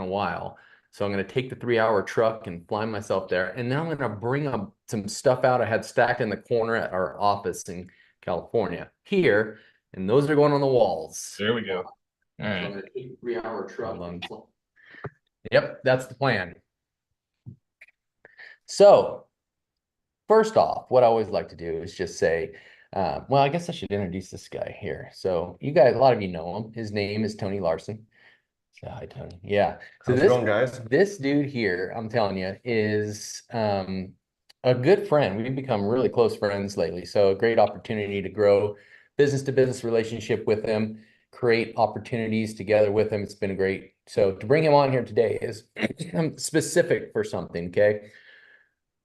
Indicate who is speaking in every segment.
Speaker 1: a while. So I'm going to take the 3-hour truck and fly myself there. And then I'm going to bring up some stuff out I had stacked in the corner at our office in California here. And those are going on the walls.
Speaker 2: There we go. All
Speaker 1: So
Speaker 2: right.
Speaker 1: I'm going to take the 3-hour truck. Yep, that's the plan. So first off, what I always like to do is just say, well, I guess I should introduce this guy here. So you guys, a lot of you know him. His name is Tony Larson. So hi, Tony. Yeah. So
Speaker 3: How's it going, guys?
Speaker 1: This dude here, I'm telling you, is a good friend. We've become really close friends lately. So a great opportunity to grow business to business relationship with him, create opportunities together with him. It's been great. So to bring him on here today is specific for something, okay?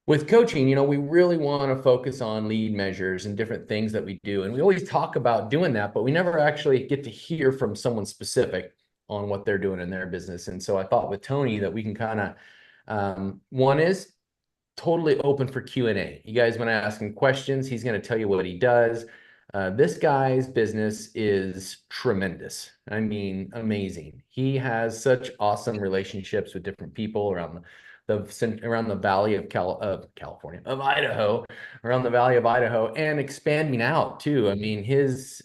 Speaker 1: With coaching, you know, we really want to focus on lead measures and different things that we do. And we always talk about doing that, but we never actually get to hear from someone specific on what they're doing in their business. And so I thought with Tony that we can kind of, one is totally open for Q&A. You guys want to ask him questions, he's going to tell you what he does. This guy's business is tremendous. I mean, amazing. He has such awesome relationships with different people around the valley of California, of Idaho, around the valley of Idaho, and expanding out too. I mean, his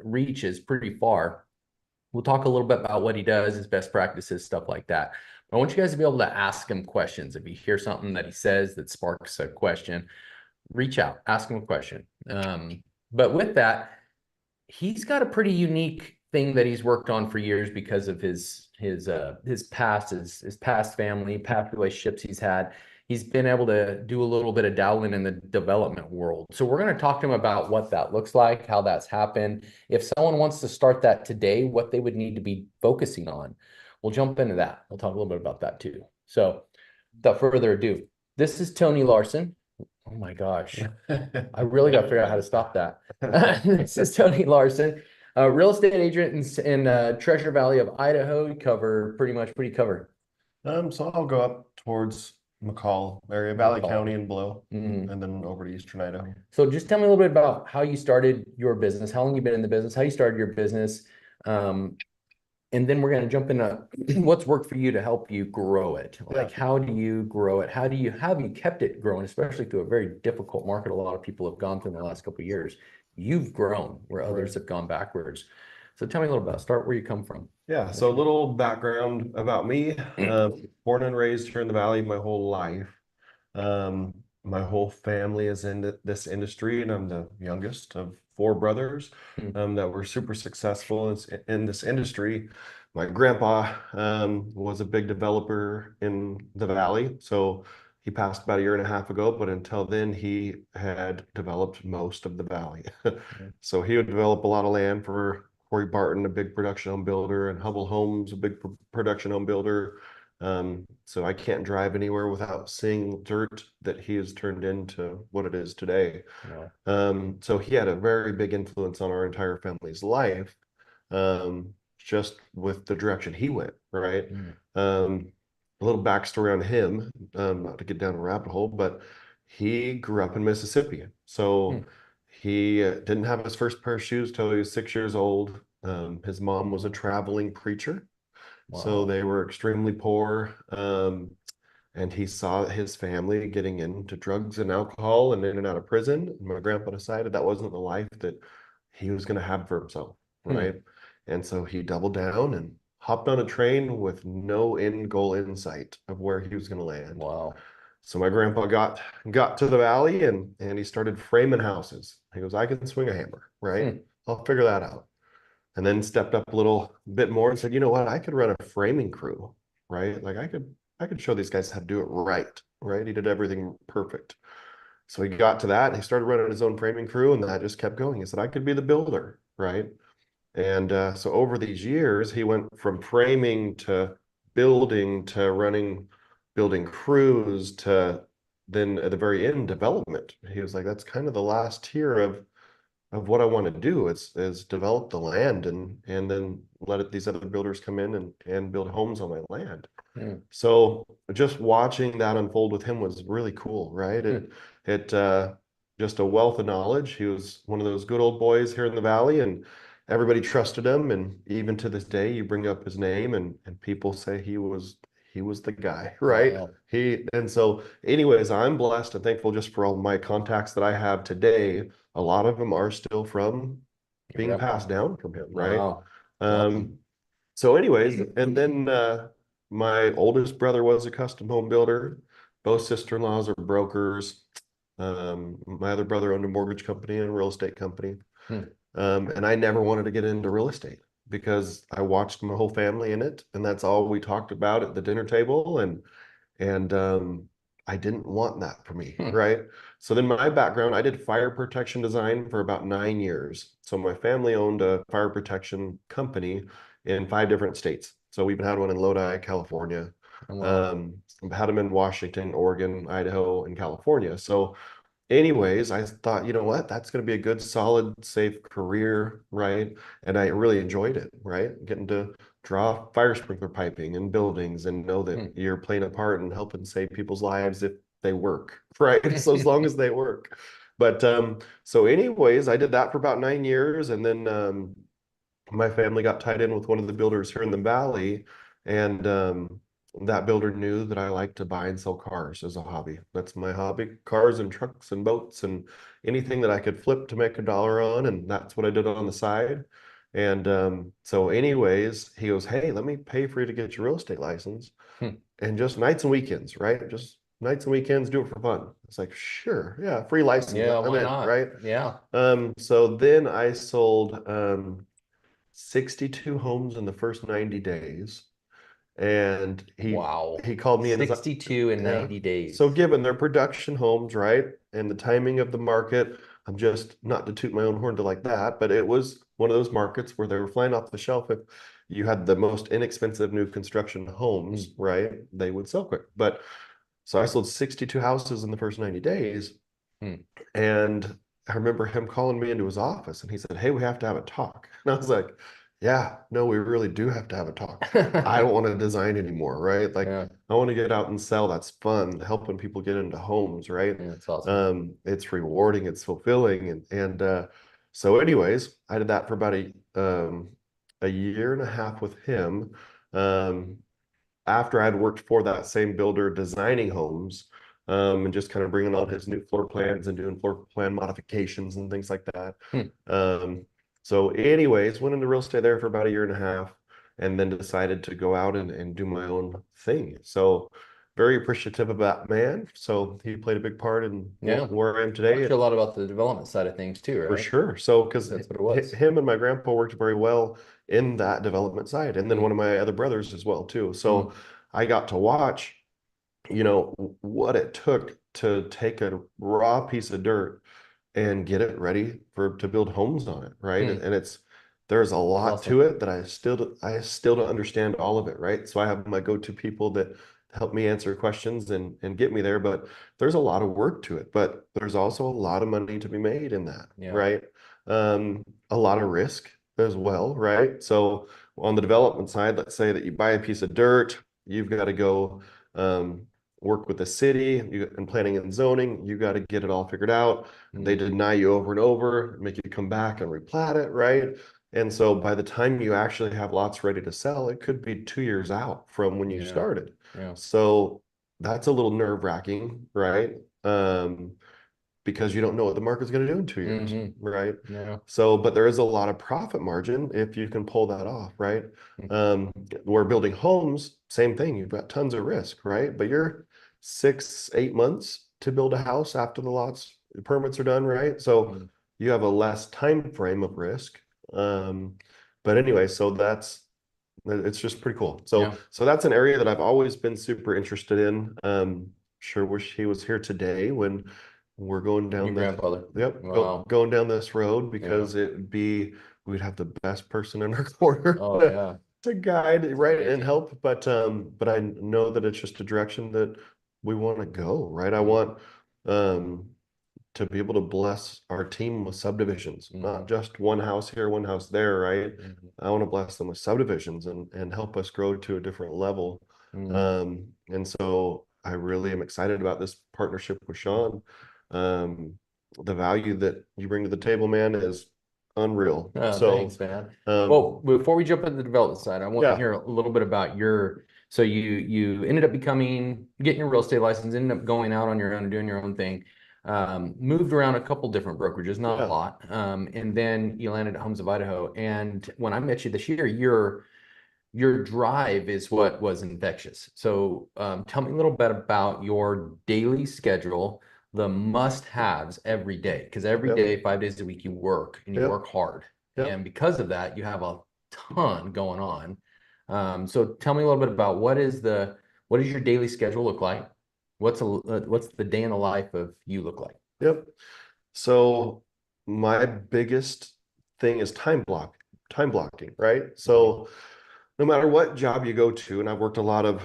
Speaker 1: reach is pretty far. We'll talk a little bit about what he does, his best practices, stuff like that. But I want you guys to be able to ask him questions. If you hear something that he says that sparks a question, reach out, ask him a question. But with that, he's got a pretty unique thing that he's worked on for years because of his past family, past relationships he's had. He's been able to do a little bit of dabbling in the development world. So we're going to talk to him about what that looks like, how that's happened. If someone wants to start that today, what they would need to be focusing on. We'll jump into that. We'll talk a little bit about that too. So without further ado, this is Tony Larson. Oh my gosh. I really got to figure out how to stop that. This is Tony Larson, a real estate agent in Treasure Valley of Idaho. You cover pretty much, what do you cover?
Speaker 3: So I'll go up towards McCall area, Valley
Speaker 1: McCall.
Speaker 3: County and below,
Speaker 1: Mhm.
Speaker 3: and then over to Eastern Idaho.
Speaker 1: So just tell me a little bit about how you started your business, how long you've been in the business, how you started your business. And then we're going to jump into what's worked for you to help you grow it. Like, how do you grow it? How have you kept it growing, especially through a very difficult market a lot of people have gone through in the last couple of years? You've grown where others have gone backwards. So tell me a little about, start where you come from.
Speaker 3: Yeah, so a little background about me. Born and raised here in the Valley my whole life. My whole family is in this industry, and I'm the youngest of 4 brothers that were super successful in this industry. My grandpa was a big developer in the Valley, so he passed about a year and a half ago, but until then he had developed most of the Valley. So he would develop a lot of land for Corey Barton, a big production home builder, and Hubble Homes, a big production home builder. So I can't drive anywhere without seeing dirt that he has turned into what it is today. So he had a very big influence on our entire family's life, just with the direction he went, right? A little backstory on him, not to get down a rabbit hole, but he grew up in Mississippi. So he didn't have his first pair of shoes till he was 6 years old. His mom was a traveling preacher.
Speaker 1: Wow.
Speaker 3: So they were extremely poor. And he saw his family getting into drugs and alcohol and in and out of prison. And my grandpa decided that wasn't the life that he was going to have for himself, right? And so he doubled down and hopped on a train with no end goal in sight of where he was going to land.
Speaker 1: Wow.
Speaker 3: So my grandpa got to the Valley and he started framing houses. He goes, I can swing a hammer, right? I'll figure that out. And then stepped up a little bit more and said, you know what, I could run a framing crew, right? Like I could show these guys how to do it right? He did everything perfect. So he got to that and he started running his own framing crew, and that just kept going. He said, I could be the builder, right? And so over these years, he went from framing to building to building crews to then at the very end, development. He was like, that's kind of the last tier of what I want to do is develop the land and then let these other builders come in and build homes on my land. So just watching that unfold with him was really cool, right? It just a wealth of knowledge. He was one of those good old boys here in the Valley, and everybody trusted him, and even to this day, you bring up his name, and people say he was the guy, right?
Speaker 1: Wow.
Speaker 3: And so, anyways, I'm blessed and thankful just for all my contacts that I have today. A lot of them are still from
Speaker 1: Your
Speaker 3: being
Speaker 1: grandpa.
Speaker 3: passed down from him, right?
Speaker 1: Wow. Awesome.
Speaker 3: Um, so anyways, and then my oldest brother was a custom home builder. Both sister-in-laws are brokers. My other brother owned a mortgage company and a real estate company.
Speaker 1: Hmm.
Speaker 3: And I never wanted to get into real estate because I watched my whole family in it, and that's all we talked about at the dinner table. And I didn't want that for me,
Speaker 1: Hmm.
Speaker 3: right? So then my background, I did fire protection design for about 9 years. So my family owned a fire protection company in 5 different states. So we even had one in Lodi, California.
Speaker 1: Wow.
Speaker 3: Um, had them in Washington, Oregon, Idaho, and California. So anyways, I thought, you know what, that's going to be a good, solid, safe career, right? And I really enjoyed it, right? Getting to draw fire sprinkler piping in buildings and know that
Speaker 1: Hmm.
Speaker 3: you're playing a part in helping save people's lives if they work, right? So as long as they work. But so anyways, I did that for about 9 years, and then my family got tied in with one of the builders here in the valley, and that builder knew that I like to buy and sell cars as a hobby. That's my hobby, cars and trucks and boats and anything that I could flip to make a dollar on, and that's what I did on the side. And so anyways, he goes, hey, let me pay for you to get your real estate license,
Speaker 1: Hmm.
Speaker 3: and just nights and weekends, right? Just nights and weekends, do it for fun. It's like, sure, yeah, free license,
Speaker 1: Yeah,
Speaker 3: I'm
Speaker 1: why
Speaker 3: in,
Speaker 1: not?
Speaker 3: right?
Speaker 1: Yeah.
Speaker 3: So then I sold 62 homes in the first 90 days. And
Speaker 1: Wow.
Speaker 3: he called me in his,
Speaker 1: 62 in
Speaker 3: yeah.
Speaker 1: 90
Speaker 3: So
Speaker 1: days.
Speaker 3: given their production homes, right, and the timing of the market, I'm just not to toot my own horn to like that, but it was one of those markets where they were flying off the shelf. If you had the most inexpensive new construction
Speaker 1: Hmm.
Speaker 3: homes, right, they would sell quick. But so I sold 62 houses in the first 90 days.
Speaker 1: Hmm.
Speaker 3: And I remember him calling me into his office, and he said, hey, we have to have a talk. And I was like, yeah, no, we really do have to have a talk. I don't want to design anymore, right? Like,
Speaker 1: Yeah.
Speaker 3: I want to get out and sell. That's fun, helping people get into homes, right?
Speaker 1: Yeah, it's awesome.
Speaker 3: It's rewarding, it's fulfilling. And so anyways, I did that for about a year and a half with him. Um, After I'd worked for that same builder designing homes, and just kind of bringing on his new floor plans and doing floor plan modifications and things like that.
Speaker 1: Hmm.
Speaker 3: Um, so anyways, went into real estate there for about a year and a half, and then decided to go out and do my own thing. So very appreciative of that man. So he played a big part in
Speaker 1: Yeah.
Speaker 3: where I am
Speaker 1: Taught
Speaker 3: today.
Speaker 1: you a lot about the development side of things too,
Speaker 3: For
Speaker 1: right?
Speaker 3: sure. So, because
Speaker 1: That's what it was.
Speaker 3: him and my grandpa worked very well in that development side, and then
Speaker 1: Hmm.
Speaker 3: one of my other brothers as well too.
Speaker 1: Hmm.
Speaker 3: So I got to watch, what it took to take a raw piece of dirt and get it ready for to build homes on it, right?
Speaker 1: Hmm.
Speaker 3: And there's a
Speaker 1: That's
Speaker 3: lot
Speaker 1: awesome.
Speaker 3: to it that I still don't understand all of it, right? So I have my go-to people that help me answer questions and get me there, but there's a lot of work to it, but there's also a lot of money to be made in that,
Speaker 1: Yeah.
Speaker 3: right? A lot of risk as well, right? So on the development side, let's say that you buy a piece of dirt, you've got to go um, work with the city and planning and zoning. You got to get it all figured out. They
Speaker 1: Hmm.
Speaker 3: deny you over and over, make you come back and replat it, right? And so by the time you actually have lots ready to sell, it could be 2 years out from when you
Speaker 1: Yeah.
Speaker 3: started.
Speaker 1: Yeah.
Speaker 3: So that's a little nerve-wracking, right? Because you don't know what the market's going to do in 2 years,
Speaker 1: Hmm.
Speaker 3: right?
Speaker 1: Yeah.
Speaker 3: So, but there is a lot of profit margin if you can pull that off, right?
Speaker 1: Hmm.
Speaker 3: We're building homes, same thing. You've got tons of risk, right? But you're 6, 8 months to build a house after the lots permits are done, right? So
Speaker 1: Hmm.
Speaker 3: you have a less time frame of risk. Um, but anyway, so it's just pretty cool. So
Speaker 1: Yeah.
Speaker 3: so that's an area that I've always been super interested in. Sure wish he was here today when we're going
Speaker 1: Your
Speaker 3: down
Speaker 1: grandfather. Wow.
Speaker 3: going down this road,
Speaker 1: Yeah.
Speaker 3: because we'd have the best person in our corner
Speaker 1: Oh yeah.
Speaker 3: to guide,
Speaker 1: It's
Speaker 3: right, and
Speaker 1: amazing.
Speaker 3: help. But I know that it's just a direction that we want to go, right? I
Speaker 1: Hmm.
Speaker 3: want to be able to bless our team with subdivisions,
Speaker 1: Hmm.
Speaker 3: not just one house here, one house there, right?
Speaker 1: Hmm.
Speaker 3: I want to bless them with subdivisions and help us grow to a different level.
Speaker 1: Hmm.
Speaker 3: And so I really am excited about this partnership with Sean. Um, the value that you bring to the table, man, is unreal.
Speaker 1: Oh,
Speaker 3: So,
Speaker 1: thanks, man.
Speaker 3: um,
Speaker 1: Well, before we jump into the development side, I want to
Speaker 3: yeah,
Speaker 1: hear a little bit about so you ended up getting your real estate license, ended up going out on your own and doing your own thing. Moved around a couple different brokerages, not a
Speaker 3: yeah,
Speaker 1: lot. And then you landed at Homes of Idaho. And when I met you this year, your drive is what was infectious. So tell me a little bit about your daily schedule, the must-haves every day, because every
Speaker 3: yep,
Speaker 1: day, 5 days a week, you work and you
Speaker 3: yep,
Speaker 1: work hard.
Speaker 3: yep.
Speaker 1: And because of that, you have a ton going on. So tell me a little bit about what does your daily schedule look like? What's the day in the life of you look like?
Speaker 3: Yep. So my biggest thing is time blocking, right?
Speaker 1: Mhm.
Speaker 3: So no matter what job you go to, and I've worked a lot of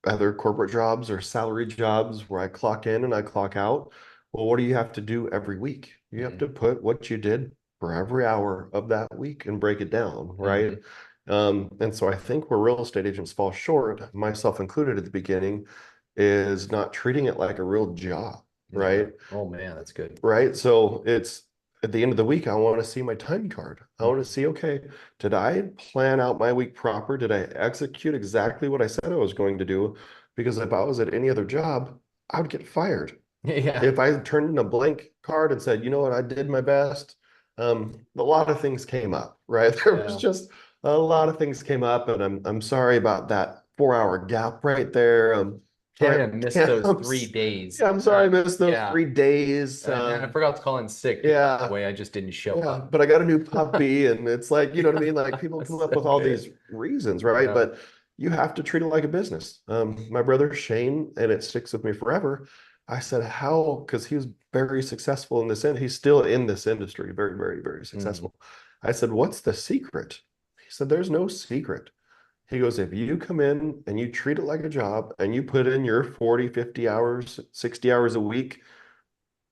Speaker 3: other corporate jobs or salary jobs where I clock in and I clock out. Well, what do you have to do every week? You have to
Speaker 1: Mhm.
Speaker 3: put what you did for every hour of that week and break it down, right?
Speaker 1: Mhm.
Speaker 3: And so I think where real estate agents fall short, myself included at the beginning, is not treating it like a real job,
Speaker 1: Yeah.
Speaker 3: right?
Speaker 1: Oh man, that's good.
Speaker 3: Right. So it's at the end of the week, I want to see my time card. I want to see, okay, did I plan out my week proper? Did I execute exactly what I said I was going to do? Because if I was at any other job, I would get fired.
Speaker 1: Yeah.
Speaker 3: If I turned in a blank card and said, you know what, I did my best, a lot of things came up, right? There was
Speaker 1: Yeah.
Speaker 3: just a lot of things came up, and I'm sorry about that 4 hour gap right there.
Speaker 1: Sorry I missed
Speaker 3: Can't,
Speaker 1: those 3 days.
Speaker 3: yeah, I'm sorry I missed those
Speaker 1: Yeah.
Speaker 3: 3 days.
Speaker 1: And I forgot to call in sick, by the
Speaker 3: Yeah,
Speaker 1: way. I just didn't show
Speaker 3: yeah,
Speaker 1: up.
Speaker 3: but I got a new puppy, and it's like, you know what I mean? Like people come up
Speaker 1: So
Speaker 3: with all
Speaker 1: good.
Speaker 3: these reasons, right?
Speaker 1: Yeah.
Speaker 3: But you have to treat it like a business. My brother Shane, and it sticks with me forever. I said, how? Because he was very successful in this, and he's still in this industry, very, very, very
Speaker 1: Mhm.
Speaker 3: successful. I said, what's the secret? He said, there's no secret. He goes, if you come in and you treat it like a job and you put in your 40, 50 hours, 60 hours a week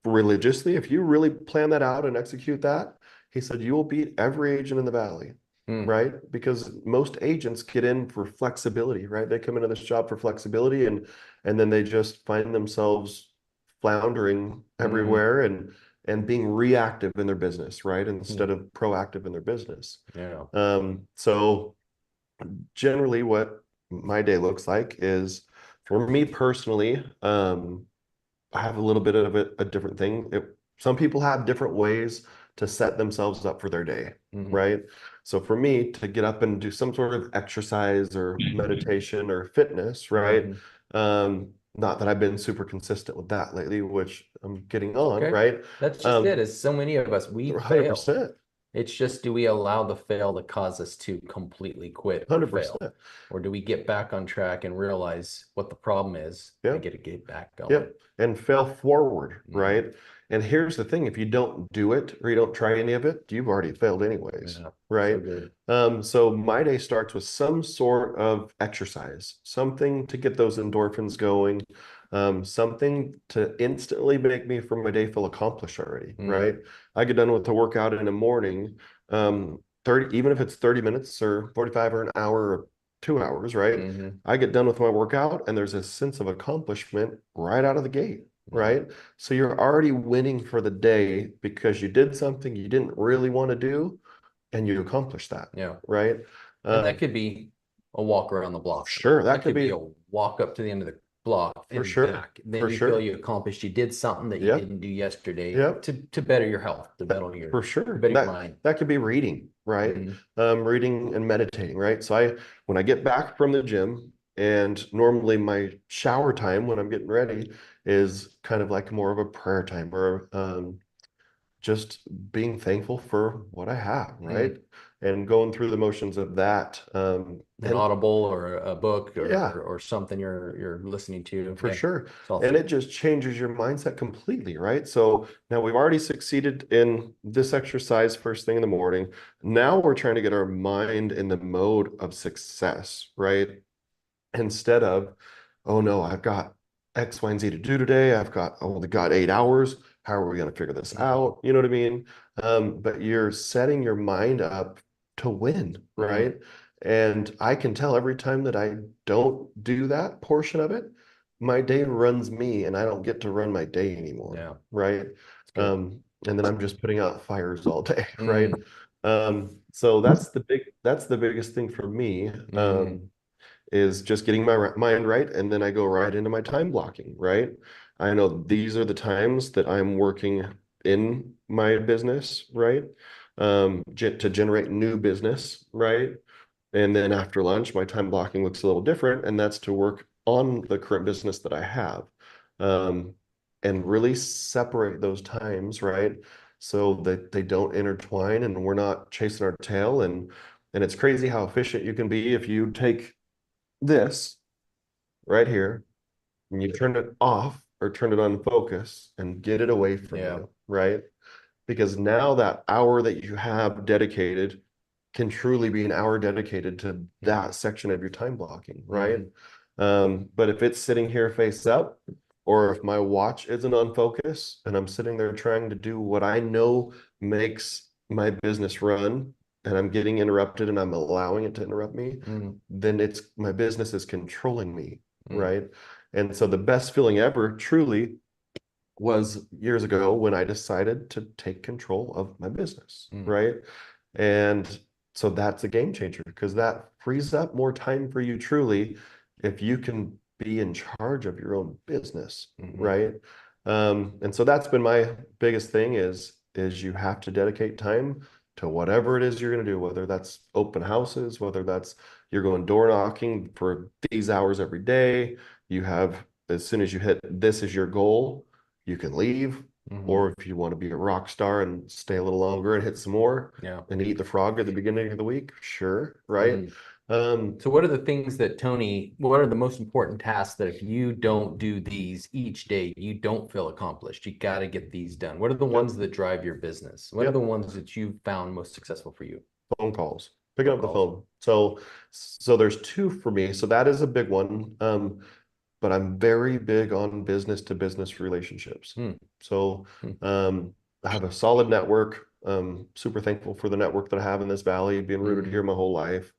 Speaker 3: religiously, if you really plan that out and execute that, he said, you will beat every agent in the valley,
Speaker 1: Mm.
Speaker 3: right? Because most agents get in for flexibility, right? They come into this job for flexibility, and then they just find themselves floundering
Speaker 1: Mhm.
Speaker 3: everywhere and being reactive in their business, right? Instead
Speaker 1: Mhm.
Speaker 3: of proactive in their business.
Speaker 1: Yeah.
Speaker 3: So generally what my day looks like is, for me personally, I have a little bit of a different thing. Some people have different ways to set themselves up for their day,
Speaker 1: Mhm.
Speaker 3: right? So for me to get up and do some sort of exercise or meditation or fitness, right?
Speaker 1: Mhm.
Speaker 3: Not that I've been super consistent with that lately, which I'm getting
Speaker 1: It's
Speaker 3: on,
Speaker 1: okay.
Speaker 3: right?
Speaker 1: That's just it. As so many of us, we fail.
Speaker 3: 100%,
Speaker 1: It's just, do we allow the fail to cause us to completely quit or fail?
Speaker 3: 100%.
Speaker 1: Or do we get back on track and realize what the problem is and
Speaker 3: Yep.
Speaker 1: get back going?
Speaker 3: Yep. And fail forward,
Speaker 1: Mhm.
Speaker 3: right? And here's the thing, if you don't do it or you don't try any of it, you've already failed anyways,
Speaker 1: Yeah. So
Speaker 3: right?
Speaker 1: good.
Speaker 3: So my day starts with some sort of exercise, something to get those endorphins going, something to instantly make me for my day feel accomplished already, right?
Speaker 1: Mhm.
Speaker 3: I get done with the workout in the morning, 30, even if it's 30 minutes or 45 or an hour or 2 hours, right?
Speaker 1: Mhm.
Speaker 3: I get done with my workout and there's a sense of accomplishment right out of the gate,
Speaker 1: Yeah.
Speaker 3: right? So you're already winning for the day because you did something you didn't really want to do and you accomplished that,
Speaker 1: Yeah.
Speaker 3: right?
Speaker 1: And that
Speaker 3: Um,
Speaker 1: could be a walk around the block.
Speaker 3: sure, that
Speaker 1: That
Speaker 3: could
Speaker 1: could be
Speaker 3: be
Speaker 1: a walk up to the end of the block
Speaker 3: for
Speaker 1: and
Speaker 3: sure,
Speaker 1: back. Then
Speaker 3: for
Speaker 1: you feel
Speaker 3: sure.
Speaker 1: you accomplished, you did something that you
Speaker 3: Yep,
Speaker 1: didn't do yesterday
Speaker 3: yep.
Speaker 1: to better your health,
Speaker 3: For
Speaker 1: to
Speaker 3: sure.
Speaker 1: better your
Speaker 3: That
Speaker 1: mind.
Speaker 3: that could be reading, right?
Speaker 1: Mhm.
Speaker 3: Reading and meditating, right? So when I get back from the gym, and normally my shower time when I'm getting ready is kind of like more of a prayer time, or just being thankful for what I have, right?
Speaker 1: Mhm.
Speaker 3: And going through the motions of that.
Speaker 1: An
Speaker 3: And
Speaker 1: audible or a book
Speaker 3: yeah,
Speaker 1: or something you're listening to.
Speaker 3: for
Speaker 1: Yeah,
Speaker 3: sure.
Speaker 1: it's all
Speaker 3: And
Speaker 1: three.
Speaker 3: it just changes your mindset completely, right? So now we've already succeeded in this exercise first thing in the morning. Now we're trying to get our mind in the mode of success, right? Instead of, oh no, I've got X, Y, and Z to do today. I only got 8 hours. How are we going to figure this
Speaker 1: Mhm.
Speaker 3: out? You know what I mean? But you're setting your mind up to win,
Speaker 1: Mhm.
Speaker 3: right? And I can tell every time that I don't do that portion of it, my day runs me and I don't get to run my day anymore,
Speaker 1: Yeah,
Speaker 3: right?
Speaker 1: it's good.
Speaker 3: and then I'm just putting out fires all day, right?
Speaker 1: Mm,
Speaker 3: So that's the biggest thing for me.
Speaker 1: mm,
Speaker 3: Is just getting my mind right, and then I go right into my time blocking, right? I know these are the times that I'm working in my business, right? To generate new business, right? And then after lunch, my time blocking looks a little different, and that's to work on the current business that I have. Um, and really separate those times, right? So that they don't intertwine and we're not chasing our tail. And it's crazy how efficient you can be if you take this right here and you turn it off or turn it on focus and get it away from
Speaker 1: yeah.
Speaker 3: you, right? Because now that hour that you have dedicated can truly be an hour dedicated to that section of your time blocking, right?
Speaker 1: Mhm.
Speaker 3: But if it's sitting here face up, or if my watch isn't on focus and I'm sitting there trying to do what I know makes my business run, and I'm getting interrupted and I'm allowing it to interrupt me,
Speaker 1: Mm,
Speaker 3: then it's my business is controlling me,
Speaker 1: mm,
Speaker 3: right? And so the best feeling ever truly was years ago when I decided to take control of my business,
Speaker 1: mm,
Speaker 3: right? And so that's a game changer because that frees up more time for you truly if you can be in charge of your own business,
Speaker 1: mhm,
Speaker 3: right? And so that's been my biggest thing is you have to dedicate time to whatever it is you're going to do, whether that's open houses, whether that's you're going door knocking for these hours every day. You have, as soon as you hit this is your goal, you can leave.
Speaker 1: mhm.
Speaker 3: Or if you want to be a rock star and stay a little longer and hit some more
Speaker 1: Yeah.
Speaker 3: and eat the frog at the beginning of the week, sure, right?
Speaker 1: Mm.
Speaker 3: Um,
Speaker 1: So what are the things that what are the most important tasks that if you don't do these each day, you don't feel accomplished? You got to get these done. What are the
Speaker 3: yep,
Speaker 1: ones that drive your business? What are the
Speaker 3: yep,
Speaker 1: ones that you found most successful for you?
Speaker 3: phone calls, picking
Speaker 1: Phone
Speaker 3: up the
Speaker 1: calls.
Speaker 3: phone. So there's two for me. So that is a big one. But I'm very big on business to business relationships.
Speaker 1: Hmm.
Speaker 3: So
Speaker 1: Hmm.
Speaker 3: I have a solid network. Super thankful for the network that I have in this valley, being rooted
Speaker 1: Mm,
Speaker 3: here my whole life.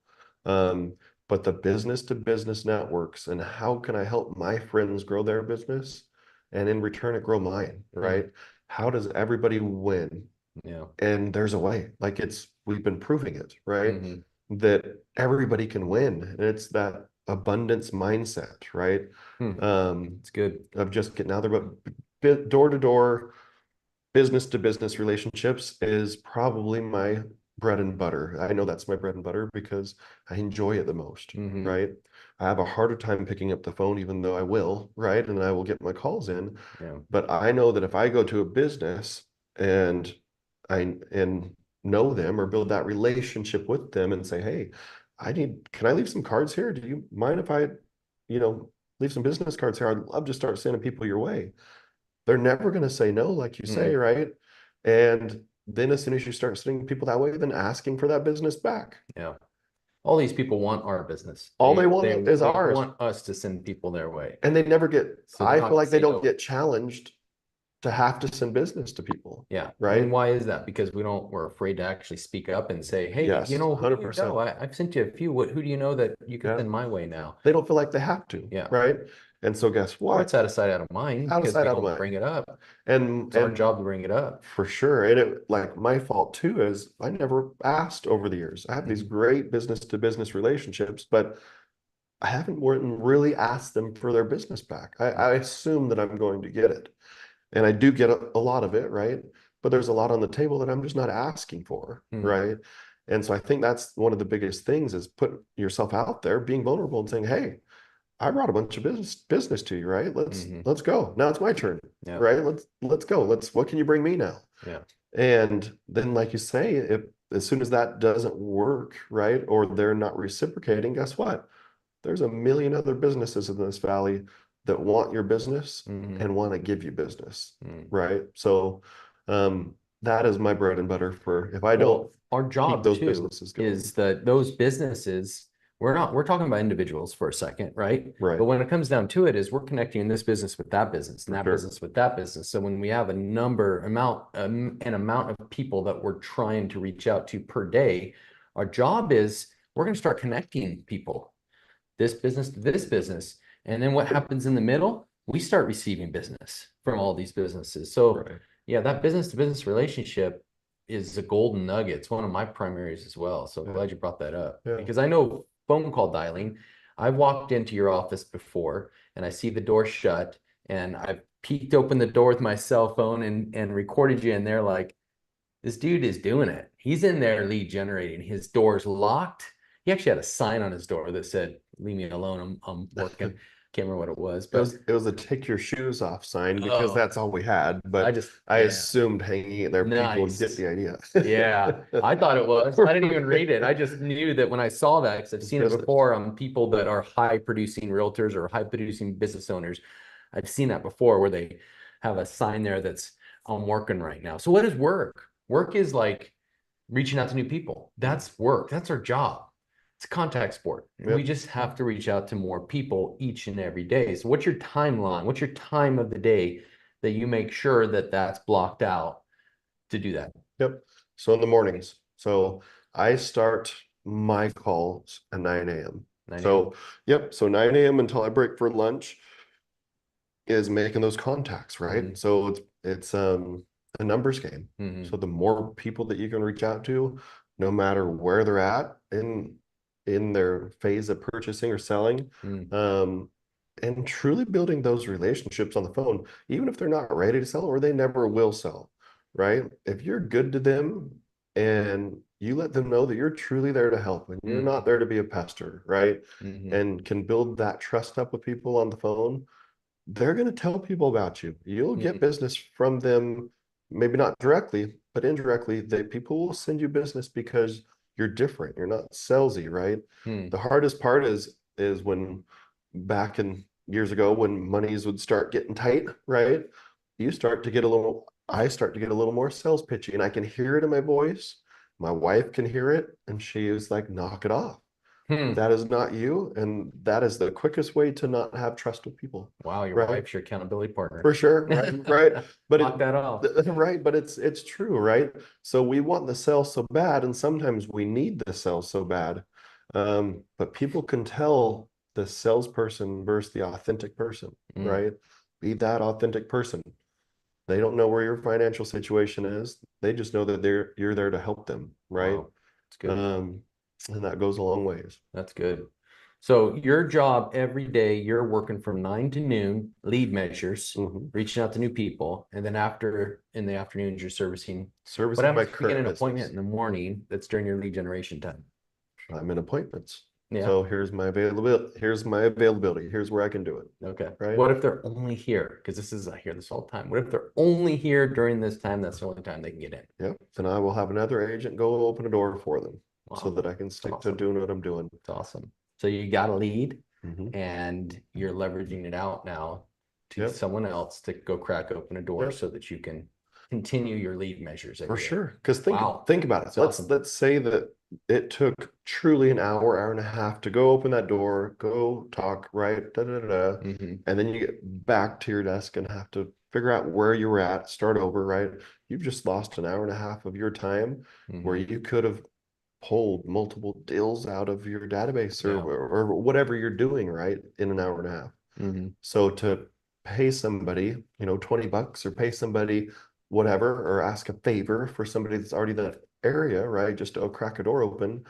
Speaker 3: Um, but the business to business networks and how can I help my friends grow their business and in return it grow mine,
Speaker 1: mm,
Speaker 3: right? How does everybody win?
Speaker 1: yeah.
Speaker 3: And there's a way, like we've been proving it, right?
Speaker 1: Hmm.
Speaker 3: That everybody can win. And it's that abundance mindset, right?
Speaker 1: Hmm.
Speaker 3: Um,
Speaker 1: It's good.
Speaker 3: of just getting out there, but door to door, business to business relationships is probably my bread and butter. I know that's my bread and butter because I enjoy it the most,
Speaker 1: Hmm.
Speaker 3: right? I have a harder time picking up the phone, even though I will, right? And I will get my calls in.
Speaker 1: Yeah.
Speaker 3: But I know that if I go to a business and and know them or build that relationship with them and say, hey, can I leave some cards here? Do you mind if I, leave some business cards here? I'd love to start sending people your way. They're never going to say no, like you say,
Speaker 1: Mm,
Speaker 3: right? And then as soon as you start sending people that way, then asking for that business back.
Speaker 1: yeah. All these people want our business.
Speaker 3: All they want is
Speaker 1: They
Speaker 3: ours.
Speaker 1: want us to send people their way.
Speaker 3: And they never get,
Speaker 1: So they're
Speaker 3: I
Speaker 1: not
Speaker 3: feel
Speaker 1: gonna
Speaker 3: like they
Speaker 1: say
Speaker 3: don't
Speaker 1: no.
Speaker 3: get challenged to have to send business to people,
Speaker 1: Yeah.
Speaker 3: right?
Speaker 1: And why is that? Because we're afraid to actually speak up and say, hey,
Speaker 3: Yes,
Speaker 1: who do you
Speaker 3: 100%.
Speaker 1: know? I've sent you a few. Who do you know that you could
Speaker 3: Yeah.
Speaker 1: send my way now?
Speaker 3: They don't feel like they have to,
Speaker 1: Yeah.
Speaker 3: right? And so guess
Speaker 1: Or it's
Speaker 3: what?
Speaker 1: out of sight, out of mind
Speaker 3: Out of
Speaker 1: because
Speaker 3: sight,
Speaker 1: we
Speaker 3: out of
Speaker 1: don't
Speaker 3: mind.
Speaker 1: bring it up.
Speaker 3: And
Speaker 1: It's our
Speaker 3: and
Speaker 1: job to bring it up.
Speaker 3: for sure. And it like my fault too is I never asked over the years. I have these
Speaker 1: Mhm.
Speaker 3: great business to business relationships, but I haven't really asked them for their business back. I assume that I'm going to get it. And I do get a lot of it, right? But there's a lot on the table that I'm just not asking for,
Speaker 1: Mhm.
Speaker 3: right? And so I think that's one of the biggest things is put yourself out there, being vulnerable and saying, hey, I brought a bunch of business to you, right?
Speaker 1: Mhm.
Speaker 3: Let's go. Now it's my turn,
Speaker 1: Yeah.
Speaker 3: right? Let's go. What can you bring me now?
Speaker 1: Yeah.
Speaker 3: And then, like you say, if as soon as that doesn't work, right, or they're not reciprocating, guess what? There's a million other businesses in this valley that want your business
Speaker 1: Mhm.
Speaker 3: and want to give you business,
Speaker 1: Mhm.
Speaker 3: right? So that is my bread and butter for if I don't
Speaker 1: Well, our
Speaker 3: keep
Speaker 1: job
Speaker 3: those
Speaker 1: too
Speaker 3: businesses going.
Speaker 1: is that those businesses, we're talking about individuals for a second, right?
Speaker 3: Right.
Speaker 1: But when it comes down to it, is we're connecting this business with that business and
Speaker 3: For
Speaker 1: that
Speaker 3: sure.
Speaker 1: business with that business. So when we have an amount of people that we're trying to reach out to per day, our job is we're going to start connecting people, this business to this business. And then what happens in the middle? We start receiving business from all these businesses. So
Speaker 3: Right.
Speaker 1: Yeah, that business to business relationship is a golden nugget. It's one of my primaries as well. So
Speaker 3: Yeah.
Speaker 1: glad you brought that up
Speaker 3: Yeah.
Speaker 1: because I know phone call dialing. I've walked into your office before and I see the door shut and I've peeked open the door with my cell phone and recorded you in there like this dude is doing it. He's in there lead generating. His door's locked. He actually had a sign on his door that said, "Leave me alone. I'm working." Can't remember what it was, but
Speaker 3: It was a take your shoes off sign because
Speaker 1: oh,
Speaker 3: that's all we had.
Speaker 1: I
Speaker 3: But
Speaker 1: just
Speaker 3: I
Speaker 1: yeah,
Speaker 3: assumed hanging it there, people would get
Speaker 1: nice.
Speaker 3: the idea.
Speaker 1: Yeah, I thought it was. I didn't even read it. I just knew that when I saw that, because I've seen it before on people that are high producing realtors or high producing business owners. I've seen that before where they have a sign there that's I'm working right now. So what is work? Work is like reaching out to new people. That's work. That's our job. It's a contact sport. We
Speaker 3: Yep.
Speaker 1: just have to reach out to more people each and every day. So what's your timeline? What's your time of the day that you make sure that that's blocked out to do that?
Speaker 3: Yep. So in the mornings. So I start my calls at 9 a.m.
Speaker 1: 9 a.m.
Speaker 3: So, yep. So 9 a.m. until I break for lunch is making those contacts, right?
Speaker 1: Mhm.
Speaker 3: So it's a numbers game.
Speaker 1: Mhm.
Speaker 3: So the more people that you can reach out to, no matter where they're at in their phase of purchasing or selling,
Speaker 1: Mhm.
Speaker 3: um, and truly building those relationships on the phone, even if they're not ready to sell or they never will sell, right? If you're good to them and you let them know that you're truly there to help and you're
Speaker 1: Mhm.
Speaker 3: not there to be a pester, right?
Speaker 1: Mhm.
Speaker 3: And can build that trust up with people on the phone, they're going to tell people about you. You'll get
Speaker 1: Mhm.
Speaker 3: business from them, maybe not directly, but indirectly. People will send you business because you're different. You're not salesy, right?
Speaker 1: Mhm.
Speaker 3: The hardest part is when back in years ago when monies would start getting tight, right? I start to get a little more sales pitchy and I can hear it in my voice. My wife can hear it and she is like, knock it off.
Speaker 1: Hmm.
Speaker 3: That is not you, and that is the quickest way to not have trust with people,
Speaker 1: Wow, your
Speaker 3: right?
Speaker 1: wife's your accountability partner.
Speaker 3: For sure, right. But
Speaker 1: Knock that off.
Speaker 3: right, but it's true, right? So we want the sale so bad, and sometimes we need the sale so bad. But people can tell the salesperson versus the authentic person,
Speaker 1: Mm.
Speaker 3: right? Be that authentic person. They don't know where your financial situation is. They just know that you're there to help them, right?
Speaker 1: Wow, it's good.
Speaker 3: Um, and that goes a long ways.
Speaker 1: That's good. So your job every day, you're working from 9 to noon, lead measures,
Speaker 3: Mhm.
Speaker 1: reaching out to new people, and then after in the afternoons, you're servicing. What
Speaker 3: Servicing my
Speaker 1: happens if you get
Speaker 3: current
Speaker 1: an appointment
Speaker 3: business.
Speaker 1: in the morning that's during your lead generation time?
Speaker 3: I'm in appointments.
Speaker 1: Yeah.
Speaker 3: So here's my availability. Here's my availability. Here's where I can do it.
Speaker 1: Okay.
Speaker 3: Right.
Speaker 1: What if they're only here? Because I hear this all the time. What if they're only here during this time? That's the only time they can get in.
Speaker 3: Yep. Then I will have another agent go open a door for them so
Speaker 1: Wow,
Speaker 3: that I can
Speaker 1: it's
Speaker 3: stick to
Speaker 1: awesome.
Speaker 3: doing what I'm doing.
Speaker 1: It's awesome. So you got a lead
Speaker 3: Hmm.
Speaker 1: and you're leveraging it out now to
Speaker 3: Yep.
Speaker 1: someone else to go crack open a door
Speaker 3: Yep.
Speaker 1: so that you can continue your lead measures
Speaker 3: For
Speaker 1: every day.
Speaker 3: sure. Because
Speaker 1: Wow,
Speaker 3: think about it.
Speaker 1: it's awesome.
Speaker 3: Let's say that it took truly an hour and a half to go open that door, go talk, right? Da, da, da, da.
Speaker 1: Hmm.
Speaker 3: And then you get back to your desk and have to figure out where you were at, start over, right? You've just lost an hour and a half of your time where
Speaker 1: Hmm.
Speaker 3: you could have pulled multiple deals out of your database
Speaker 1: Yeah.
Speaker 3: or whatever you're doing, right? In an hour and a half.
Speaker 1: Hmm.
Speaker 3: So to pay somebody, 20 bucks or pay somebody whatever, or ask a favor for somebody that's already in that area, right? Just to crack a door open.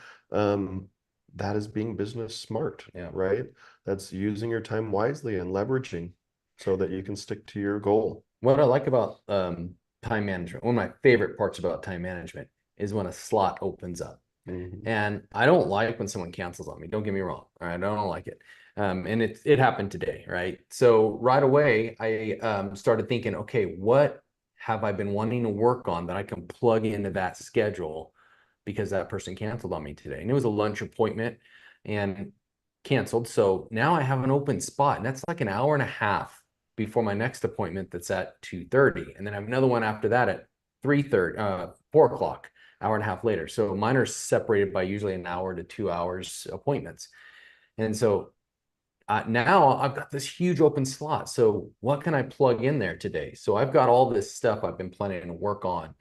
Speaker 3: That is being business smart,
Speaker 1: Yeah.
Speaker 3: right? That's using your time wisely and leveraging so that you can stick to your goal.
Speaker 1: What I like about time management, one of my favorite parts about time management is when a slot opens up.
Speaker 3: Mhm.
Speaker 1: And I don't like when someone cancels on me. Don't get me wrong. All right. I don't like it. And it happened today. Right. So right away, I started thinking, okay, what have I been wanting to work on that I can plug into that schedule because that person canceled on me today? And it was a lunch appointment and canceled. So now I have an open spot, and that's like an hour and a half before my next appointment that's at 2:30. And then I have another one after that at 3:30, 4 o'clock, hour and a half later. So mine are separated by usually an hour to 2 hours appointments. And so now I've got this huge open slot. So what can I plug in there today? So I've got all this stuff I've been planning to work on,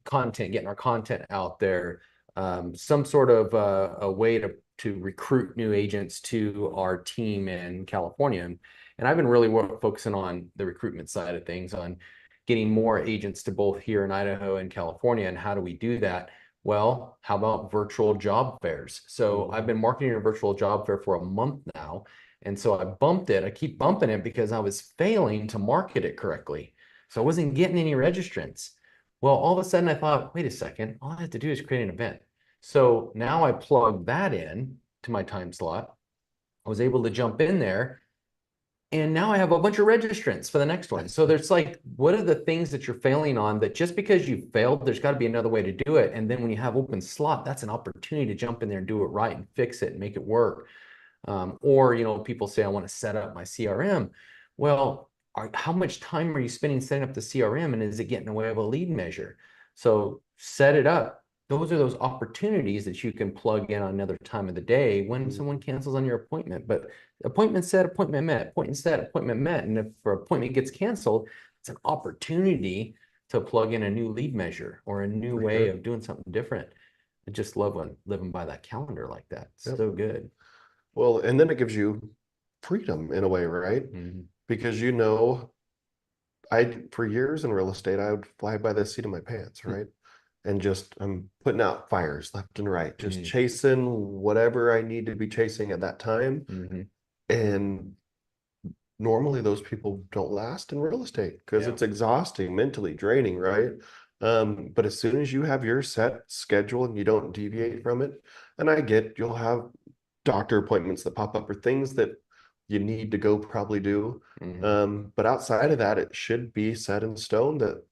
Speaker 1: content, getting our content out there, some sort of a way to recruit new agents to our team in California. And I've been really focusing on the recruitment side of things, on getting more agents to both here in Idaho and California. And how do we do that? Well, how about virtual job fairs? So I've been marketing a virtual job fair for a month now. And so I bumped it. I keep bumping it because I was failing to market it correctly. So I wasn't getting any registrants. Well, all of a sudden I thought, wait a second, all I have to do is create an event. So now I plug that in to my time slot. I was able to jump in there, and now I have a bunch of registrants for the next one. So there's like, what are the things that you're failing on that just because you failed, there's got to be another way to do it. And then when you have open slot, that's an opportunity to jump in there and do it right and fix it and make it work. Or, you know, people say, I want to set up my CRM. Well, how much time are you spending setting up the CRM, and is it getting in the way of a lead measure? So set it up. Those are those opportunities that you can plug in on another time of the day when someone cancels on your appointment. But appointment set, appointment met, appointment set, appointment met. And if an appointment gets canceled, it's an opportunity to plug in a new lead measure or a new way of doing something different. I just love living by that calendar like that. It's so good.
Speaker 3: Well, and then it gives you freedom in a way, right? Because you know, for years in real estate, I would fly by the seat of my pants, right? And just I'm putting out fires left and right, just chasing whatever I need to be chasing at that time. And normally those people don't last in real estate because it's exhausting, mentally draining, right? But as soon as you have your set schedule and you don't deviate from it, and I get you'll have doctor appointments that pop up or things that you need to go probably do. But outside of that, it should be set in stone that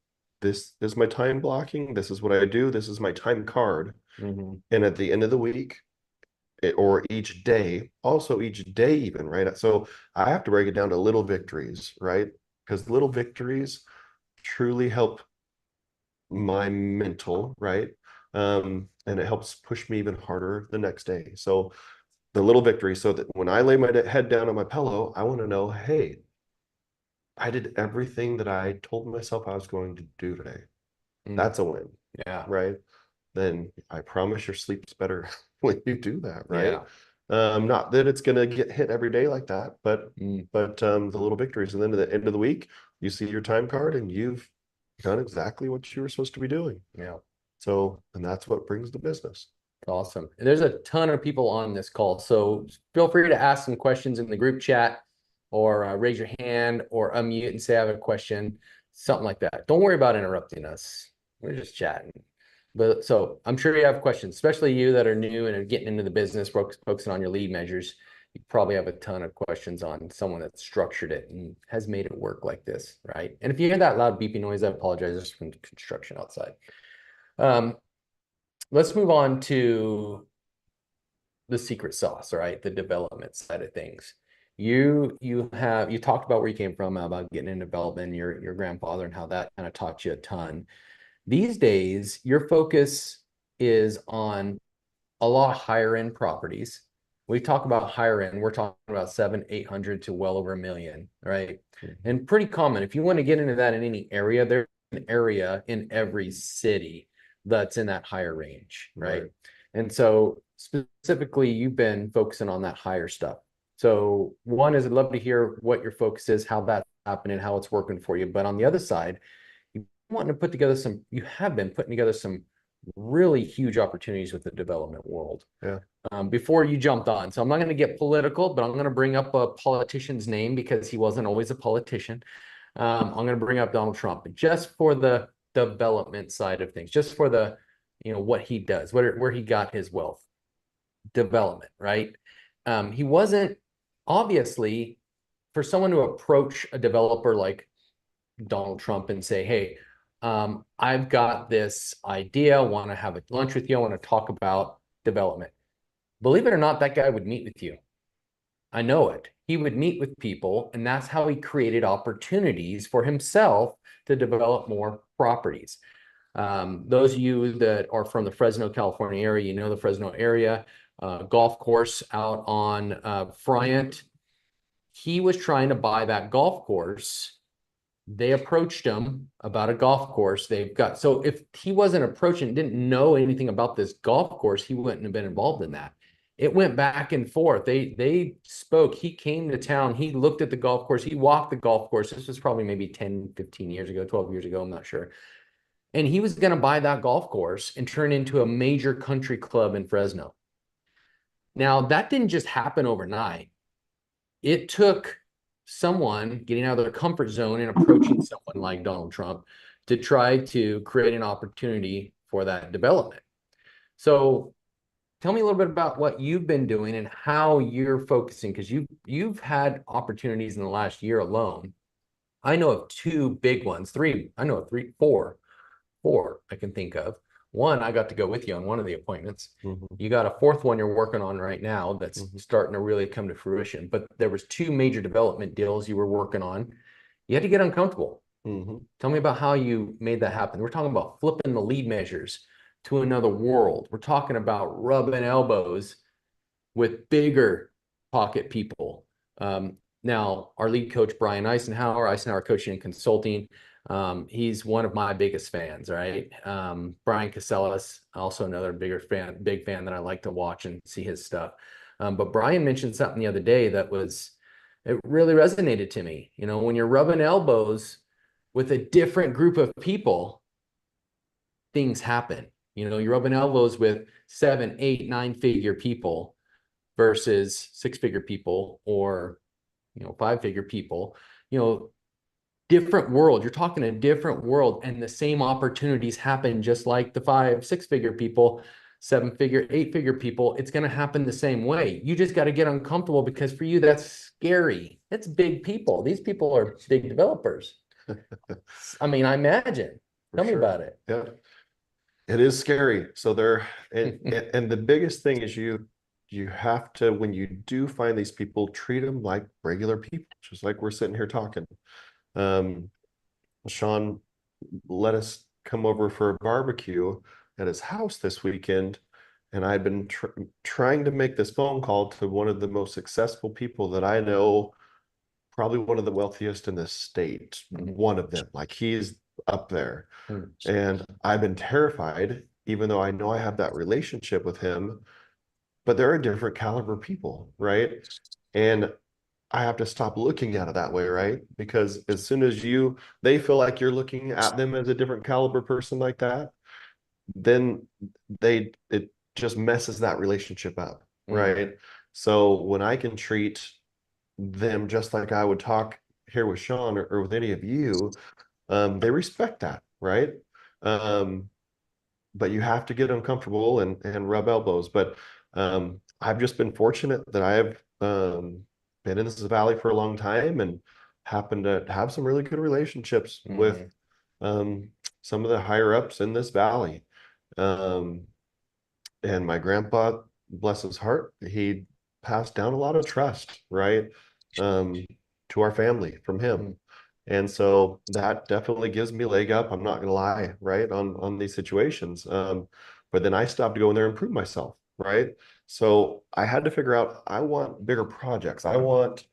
Speaker 3: this is my time blocking. This is what I do. This is my time card. And at the end of the week, or each day, also each day even, right? So I have to break it down to little victories, right? Because little victories truly help my mental, right? And it helps push me even harder the next day. So the little victory, so that when I lay my head down on my pillow, I want to know, hey, I did everything that I told myself I was going to do today. That's a win. Right. Then I promise your sleep's better when you do that, right? Not that it's gonna get hit every day like that, but the little victories. And then at the end of the week, you see your time card and you've done exactly what you were supposed to be doing. So, and that's what brings the business.
Speaker 1: Awesome. And there's a ton of people on this call, so feel free to ask some questions in the group chat, or raise your hand or unmute and say I have a question, something like that. Don't worry about interrupting us. We're just chatting. But so I'm sure you have questions, especially you that are new and are getting into the business, focusing on your lead measures. You probably have a ton of questions on someone that's structured it and has made it work like this, right? And if you hear that loud beeping noise, I apologize. There's from construction outside. Let's move on to the secret sauce, right? The development side of things. You talked about where you came from, about getting into development, your grandfather, and how that kind of taught you a ton. These days, your focus is on a lot of higher end properties. We talk about higher end, we're talking about 700-800 to well over $1 million, right? And pretty common. If you want to get into that in any area, there's an area in every city that's in that higher range, right? And so specifically, you've been focusing on that higher stuff. So one is I'd love to hear what your focus is, how that's happening, how it's working for you. But on the other side, you want to put together you have been putting together some really huge opportunities with the development world. Before you jumped on. So I'm not going to get political, but I'm going to bring up a politician's name because he wasn't always a politician. I'm going to bring up Donald Trump, just for the development side of things, just for the, what he does, where he got his wealth. Development, right? He wasn't, obviously, for someone to approach a developer like Donald Trump and say, hey, I've got this idea, I want to have a lunch with you, I want to talk about development. Believe it or not, that guy would meet with you. I know it. He would meet with people, and that's how he created opportunities for himself to develop more properties. Those of you that are from the Fresno, California area, the Fresno area, golf course out on Friant. He was trying to buy that golf course. They approached him about a golf course so if he wasn't approaching, didn't know anything about this golf course, he wouldn't have been involved in that. it went back and forth. They spoke. He came to town. He looked at the golf course. He walked the golf course. This was probably maybe 10, 15 years ago, 12 years ago. I'm not sure. And he was going to buy that golf course and turn it into a major country club in Fresno. Now, that didn't just happen overnight. It took someone getting out of their comfort zone and approaching someone like Donald Trump to try to create an opportunity for that development. So tell me a little bit about what you've been doing and how you're focusing, because you've had opportunities in the last year alone. I know of two big ones, three, I know of three, four I can think of. One, I got to go with you on one of the appointments. You got a fourth one you're working on right now that's starting to really come to fruition. But there was two major development deals you were working on. You had to get uncomfortable. Tell me about how you made that happen. We're talking about flipping the lead measures to another world. We're talking about rubbing elbows with bigger pocket people. Now, our lead coach, Brian Eisenhower Coaching and Consulting, he's one of my biggest fans, right? Brian Casellas, also another big fan that I like to watch and see his stuff. But Brian mentioned something the other day it really resonated to me. You know, when you're rubbing elbows with a different group of people, things happen. You know, you're rubbing elbows with 7, 8, 9-figure people versus 6-figure people, or, 5-figure people, different world. You're talking a different world, and the same opportunities happen just like the 5, 6-figure people, 7-figure, 8-figure people. It's going to happen the same way. You just got to get uncomfortable, because for you, that's scary. It's big people. These people are big developers. I mean, I imagine. Tell me about it.
Speaker 3: Yeah, it is scary. So and the biggest thing is you have to, when you do find these people, treat them like regular people, just like we're sitting here talking. Sean let us come over for a barbecue at his house this weekend, and I've been trying to make this phone call to one of the most successful people that I know, probably one of the wealthiest in the state, one of them, like he's up there. And I've been terrified, even though I know I have that relationship with him, but they're a different caliber people, right? And I have to stop looking at it that way, right? Because as soon as they feel like you're looking at them as a different caliber person like that, then it just messes that relationship up, right? So when I can treat them just like I would talk here with Sean or with any of you, they respect that, right? But you have to get uncomfortable and rub elbows. But I've just been fortunate that I've been in this valley for a long time and happened to have some really good relationships with some of the higher ups in this valley. And my grandpa, bless his heart, he passed down a lot of trust, right? To our family from him. And so that definitely gives me a leg up. I'm not going to lie, right, on these situations. But then I stopped going there and prove myself, right? So I had to figure out, I want bigger projects. I want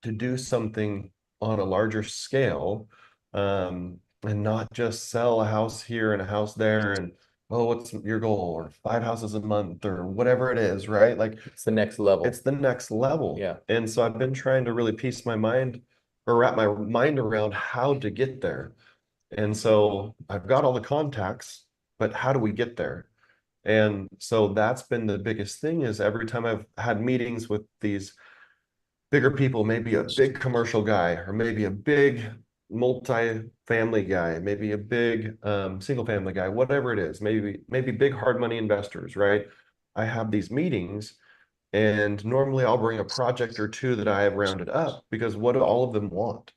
Speaker 3: to do something on a larger scale, and not just sell a house here and a house there and, oh, what's your goal? Or 5 houses a month or whatever it is, right? Like
Speaker 1: it's the next level.
Speaker 3: It's the next level.
Speaker 1: Yeah.
Speaker 3: And so I've been trying to really piece my mind or wrap my mind around how to get there. And so I've got all the contacts, but how do we get there? And so that's been the biggest thing, is every time I've had meetings with these bigger people, maybe a big commercial guy, or maybe a big multi-family guy, maybe a big single family guy, whatever it is, maybe big hard money investors, right? I have these meetings, and normally I'll bring a project or two that I have rounded up, because what do all of them want?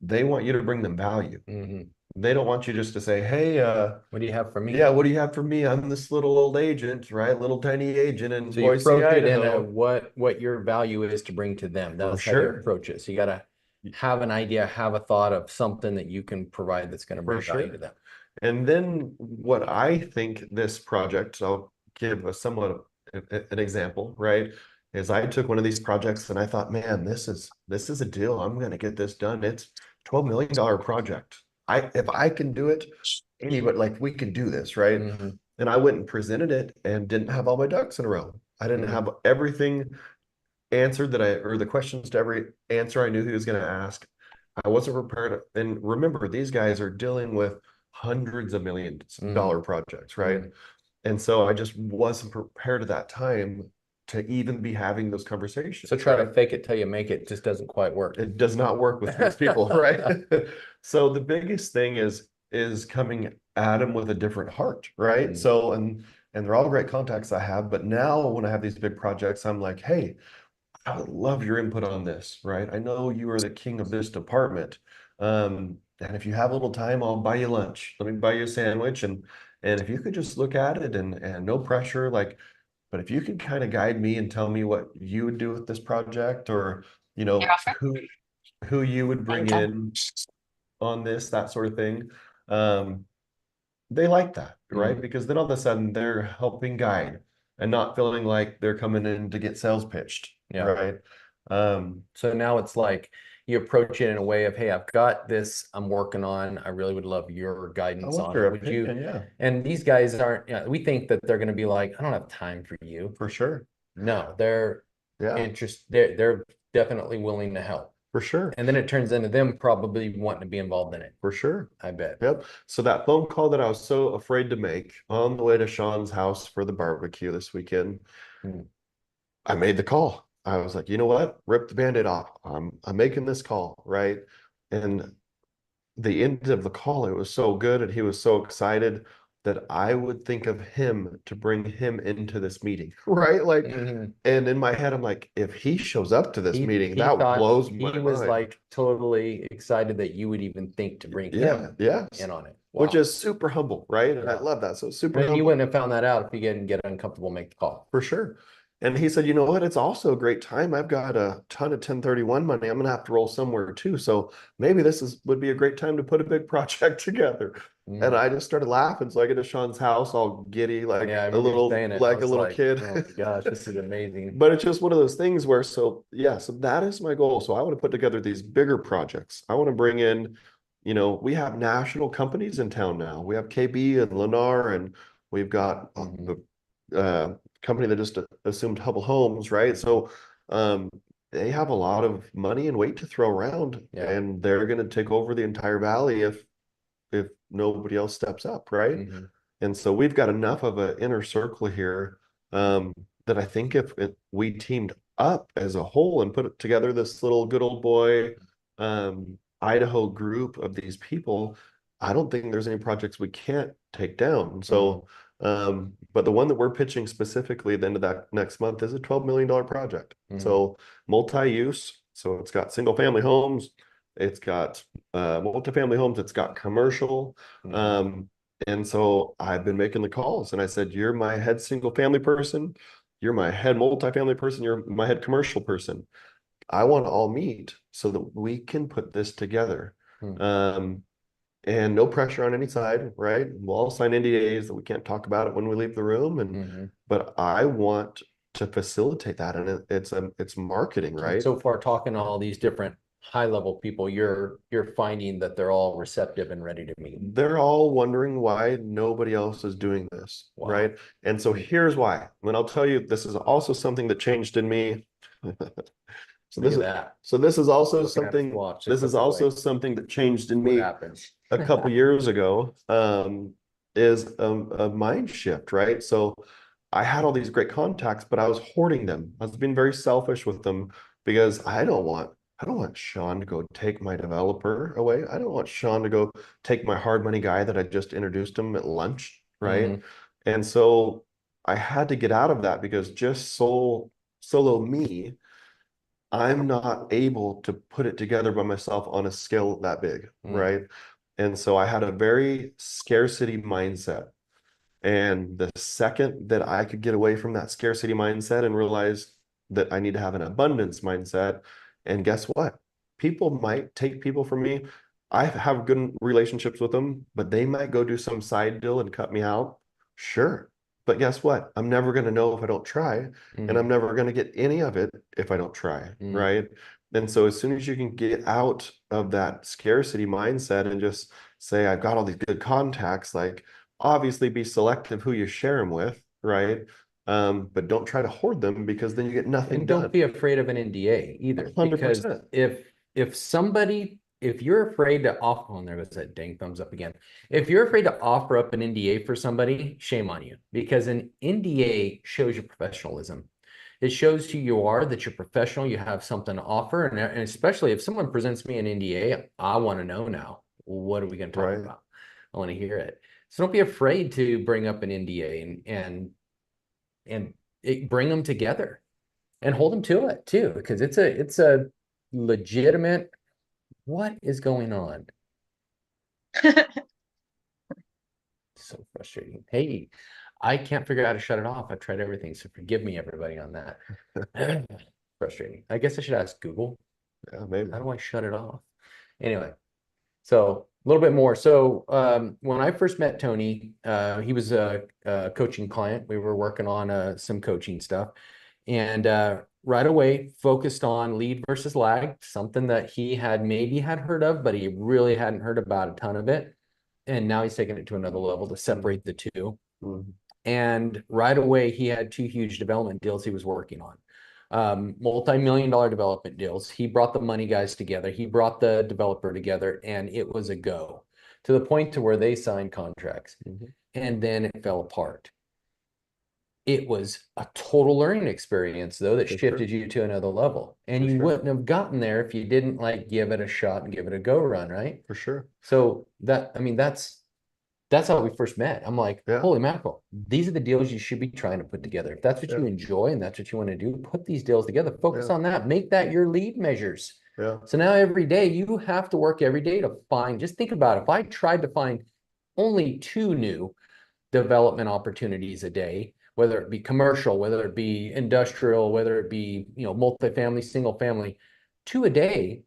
Speaker 3: They want you to bring them value. They don't want you just to say, hey,
Speaker 1: what do you have for me?
Speaker 3: Yeah, what do you have for me? I'm this little old agent, right? Little tiny agent in
Speaker 1: So you
Speaker 3: Boise,
Speaker 1: approach it in
Speaker 3: Idaho.
Speaker 1: what your value is to bring to them. That's how you
Speaker 3: sure.
Speaker 1: approach it. So you got to have an idea, have a thought of something that you can provide that's going to bring
Speaker 3: For
Speaker 1: value
Speaker 3: sure.
Speaker 1: to them.
Speaker 3: And then what I think this project, I'll give a somewhat an example, right? Is I took one of these projects and I thought, man, this is a deal. I'm going to get this done. It's $12 million project. If I can do it, anybody, like, we can do this, right? And I went and presented it and didn't have all my ducks in a row. I didn't have everything answered or the questions to every answer I knew he was going to ask. I wasn't prepared. And remember, these guys are dealing with hundreds of millions dollar projects, right? And so I just wasn't prepared at that time to even be having those conversations.
Speaker 1: So try to fake it till you make it just doesn't quite work.
Speaker 3: It does not work with most people, right? So the biggest thing is coming at them with a different heart, right? So and they're all great contacts I have, but now when I have these big projects, I'm like, hey, I would love your input on this, right? I know you are the king of this department. And if you have a little time, I'll buy you lunch. Let me buy you a sandwich. And if you could just look at it and no pressure, like, but if you could kind of guide me and tell me what you would do with this project, or, you know, who you would bring in on this, that sort of thing. They like that, right? Because then all of a sudden they're helping guide and not feeling like they're coming in to get sales pitched, right?
Speaker 1: So now it's like you approach it in a way of, hey, I've got this I'm working on. I really would love your guidance on it. Would you?
Speaker 3: Yeah,
Speaker 1: And these guys aren't, we think that they're going to be like, I don't have time for you.
Speaker 3: for sure.
Speaker 1: No, they're
Speaker 3: Yeah,
Speaker 1: they're definitely willing to help.
Speaker 3: for sure.
Speaker 1: And then it turns into them probably wanting to be involved in it.
Speaker 3: For sure.
Speaker 1: I bet.
Speaker 3: Yep. So that phone call that I was so afraid to make on the way to Sean's house for the barbecue this weekend, I made the call. I was like, you know what? Rip the Band-Aid off. I'm making this call, right? And the end of the call, it was so good, and he was so excited that I would think of him to bring him into this meeting, right? Like, and in my head, I'm like, if he shows up to this meeting, that blows my mind.
Speaker 1: He was like totally excited that you would even think to bring him in on it. Wow.
Speaker 3: Which is super humble, right? And I love that. So super
Speaker 1: And
Speaker 3: humble.
Speaker 1: you wouldn't have found that out if you didn't get uncomfortable, make the call.
Speaker 3: For sure. And he said, you know what? It's also a great time. I've got a ton of 1031 money. I'm going to have to roll somewhere too. So maybe would be a great time to put a big project together. And I just started laughing. So I get to Sean's house all giddy, like a little kid.
Speaker 1: Oh my gosh, this is amazing.
Speaker 3: But it's just one of those things where, so that is my goal. So I want to put together these bigger projects. I want to bring in, we have national companies in town now. We have KB and Lennar, and we've got the company that just assumed Hubble Homes, right? So they have a lot of money and weight to throw around, and they're going to take over the entire valley if nobody else steps up, right? And so we've got enough of an inner circle here that I think if we teamed up as a whole and put together this little good old boy Idaho group of these people, I don't think there's any projects we can't take down. So but the one that we're pitching specifically at the end of that next month is a $12 million project. So multi-use. So it's got single family homes, it's got multifamily homes, it's got commercial. And so I've been making the calls, and I said, you're my head single family person, you're my head multifamily person, you're my head commercial person. I want to all meet so that we can put this together. And no pressure on any side, right? We'll all sign NDAs that we can't talk about it when we leave the room. But I want to facilitate that. And it's marketing, right?
Speaker 1: So far, talking to all these different high-level people, you're finding that they're all receptive and ready to meet.
Speaker 3: They're all wondering why nobody else is doing this, right? And so here's why. And I'll tell you, this is also something that changed in me. So this is also something that changed in me a couple years ago, is a mind shift, right? So I had all these great contacts, but I was hoarding them. I was being very selfish with them because I don't want Sean to go take my developer away. I don't want Sean to go take my hard money guy that I just introduced him at lunch, right? And so I had to get out of that because just solo me, I'm not able to put it together by myself on a scale that big, right? And so I had a very scarcity mindset. And the second that I could get away from that scarcity mindset and realize that I need to have an abundance mindset, and guess what? People might take people from me. I have good relationships with them, but they might go do some side deal and cut me out. Sure. But guess what? I'm never going to know if I don't try, and I'm never going to get any of it if I don't try, right? And so as soon as you can get out of that scarcity mindset and just say, I've got all these good contacts, like obviously be selective who you share them with, right? But don't try to hoard them because then you get nothing
Speaker 1: And
Speaker 3: done.
Speaker 1: don't be afraid of an NDA either, because
Speaker 3: 100%.
Speaker 1: if you're afraid to offer, oh, there goes that dang thumbs up again. If you're afraid to offer up an NDA for somebody, shame on you, because an NDA shows your professionalism. It shows who you are, that you're professional, you have something to offer, and especially if someone presents me an NDA, I want to know now, what are we going to talk
Speaker 3: Right.
Speaker 1: about? I want to hear it. So don't be afraid to bring up an NDA and bring them together and hold them to it too, because it's a legitimate, what is going on? So frustrating. Hey, I can't figure out how to shut it off. I've tried everything, so forgive me, everybody, on that. Frustrating. I guess I should ask Google,
Speaker 3: Yeah, maybe.
Speaker 1: how do I shut it off? Anyway, so a little bit more. So when I first met Tony, he was a coaching client. We were working on some coaching stuff, and right away focused on lead versus lag, something that he had maybe had heard of, but he really hadn't heard about a ton of it. And now he's taking it to another level to separate the two.
Speaker 3: Mhm.
Speaker 1: And right away, he had two huge development deals he was working on. Multi-million-dollar development deals. He brought the money guys together. He brought the developer together, and it was a go to the point to where they signed contracts.
Speaker 3: Mhm.
Speaker 1: And then it fell apart. It was a total learning experience, though, that
Speaker 3: For sure.
Speaker 1: shifted you to another level. And
Speaker 3: For
Speaker 1: you
Speaker 3: sure.
Speaker 1: wouldn't have gotten there if you didn't like give it a shot and give it a go run, right?
Speaker 3: For sure.
Speaker 1: So that, I mean, that's how we first met. I'm like,
Speaker 3: Yeah.
Speaker 1: holy mackerel, these are the deals you should be trying to put together. If that's what you
Speaker 3: Yeah.
Speaker 1: enjoy and that's what you want to do, put these deals together, focus
Speaker 3: Yeah.
Speaker 1: on that, make that your lead measures.
Speaker 3: Yeah.
Speaker 1: So now every day you have to work every day to find, just think about it. If I tried to find only two new development opportunities a day, whether it be commercial, whether it be industrial, whether it be, multifamily, single family, two a day,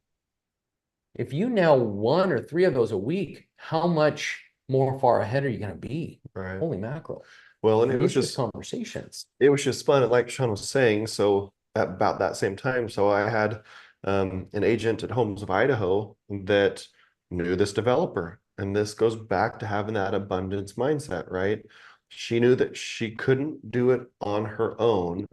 Speaker 1: if you nail one or three of those a week, how much more far ahead are you going to be?
Speaker 3: Right.
Speaker 1: Holy mackerel.
Speaker 3: Well, and
Speaker 1: These are just conversations.
Speaker 3: it was just fun. Like Sean was saying, so at about that same time, so I had an agent at Homes of Idaho that knew this developer. And this goes back to having that abundance mindset, right? She knew that she couldn't do it on her own.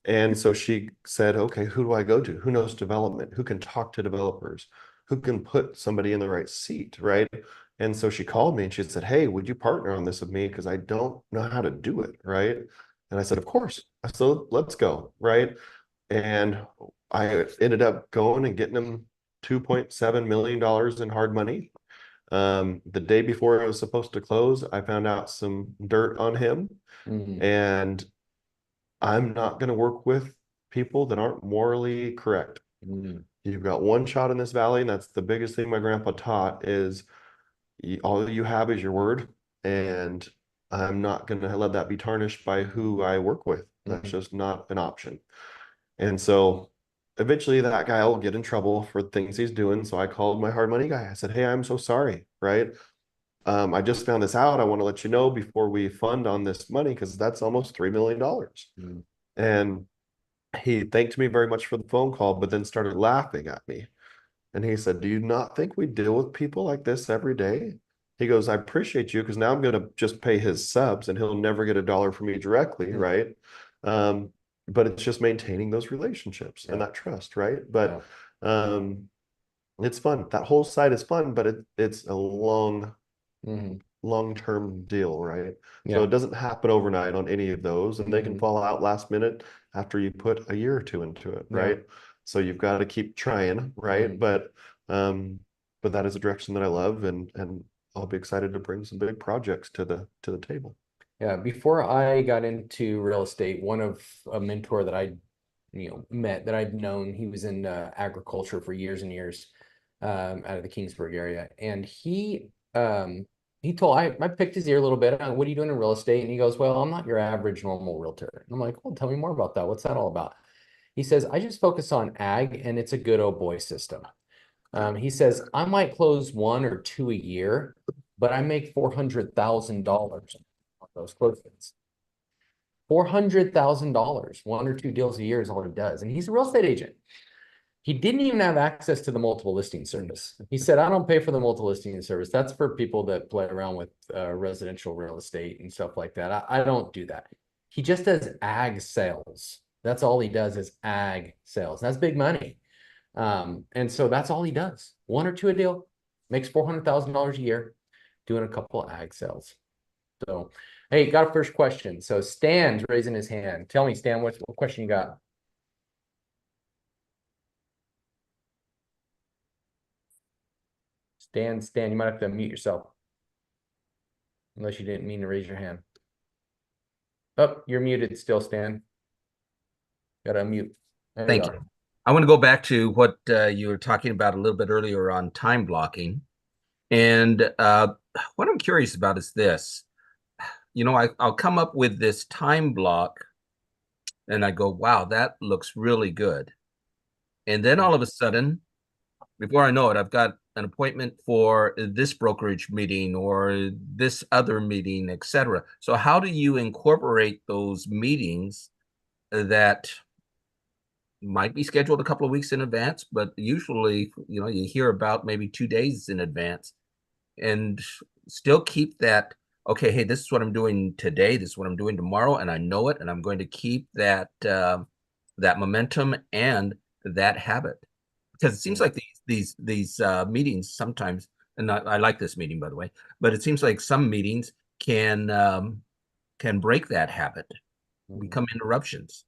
Speaker 3: And so she said, okay, who do I go to? Who knows development? Who can talk to developers? Who can put somebody in the right seat, right? And so she called me and she said, hey, would you partner on this with me? Because I don't know how to do it, right? And I said, of course. I said, let's go, right? And I ended up going and getting him $2.7 million in hard money. The day before I was supposed to close, I found out some dirt on him.
Speaker 1: Mhm.
Speaker 3: And I'm not going to work with people that aren't morally correct.
Speaker 1: Mhm.
Speaker 3: You've got one shot in this valley, and that's the biggest thing my grandpa taught is all you have is your word, and I'm not going to let that be tarnished by who I work with. That's
Speaker 1: Mhm.
Speaker 3: just not an option. And so eventually that guy will get in trouble for things he's doing. So I called my hard money guy. I said, hey, I'm so sorry, right? I just found this out. I want to let you know before we fund on this money because that's almost $3 million.
Speaker 1: Mhm.
Speaker 3: And he thanked me very much for the phone call, but then started laughing at me. And he said, do you not think we deal with people like this every day? He goes, I appreciate you because now I'm going to just pay his subs and he'll never get a dollar from me directly,
Speaker 1: Mhm.
Speaker 3: right? But it's just maintaining those relationships and
Speaker 1: Yeah.
Speaker 3: that trust, right? But
Speaker 1: Yeah.
Speaker 3: it's fun. That whole side is fun, but it's a
Speaker 1: Mhm.
Speaker 3: long-term deal, right? So
Speaker 1: Yeah.
Speaker 3: it doesn't happen overnight on any of those, and they can
Speaker 1: Mhm.
Speaker 3: fall out last minute after you put a year or two into it,
Speaker 1: Yeah.
Speaker 3: right? So you've got to keep trying, right?
Speaker 1: Mhm.
Speaker 3: But that is a direction that I love, and I'll be excited to bring some big projects to the table.
Speaker 1: Yeah. Before I got into real estate, one of a mentor that I, met, that I'd known, he was in agriculture for years and years, out of the Kingsburg area. And he told, I picked his ear a little bit. What are you doing in real estate? And he goes, well, I'm not your average normal realtor. And I'm like, well, tell me more about that. What's that all about? He says, I just focus on ag and it's a good old boy system. He says, I might close one or two a year, but I make $400,000 on those closings. $400,000, one or two deals a year is all he does. And he's a real estate agent. He didn't even have access to the multiple listing service. He said, I don't pay for the multiple listing service. That's for people that play around with residential real estate and stuff like that. I don't do that. He just does ag sales. That's all he does is ag sales. That's big money. And so that's all he does. One or two a deal, makes $400,000 a year doing a couple of ag sales. So, hey, got a first question. So Stan's raising his hand. Tell me, Stan, what question you got? Stan, you might have to unmute yourself. Unless you didn't mean to raise your hand. Oh, you're muted still, Stan. Gotta unmute. There
Speaker 2: Thank you. I want to go back to what you were talking about a little bit earlier on time blocking. And what I'm curious about is this. You know, I'll come up with this time block and I go, wow, that looks really good. And then all of a sudden, before I know it, I've got an appointment for this brokerage meeting or this other meeting, etc. So how do you incorporate those meetings that might be scheduled a couple of weeks in advance, but usually, you know, you hear about maybe 2 days in advance, and still keep that, okay, hey, this is what I'm doing today, this is what I'm doing tomorrow, and I know it, and I'm going to keep that that momentum and that habit. Because it seems like these meetings sometimes, and I like this meeting, by the way, but it seems like some meetings can break that habit, become interruptions.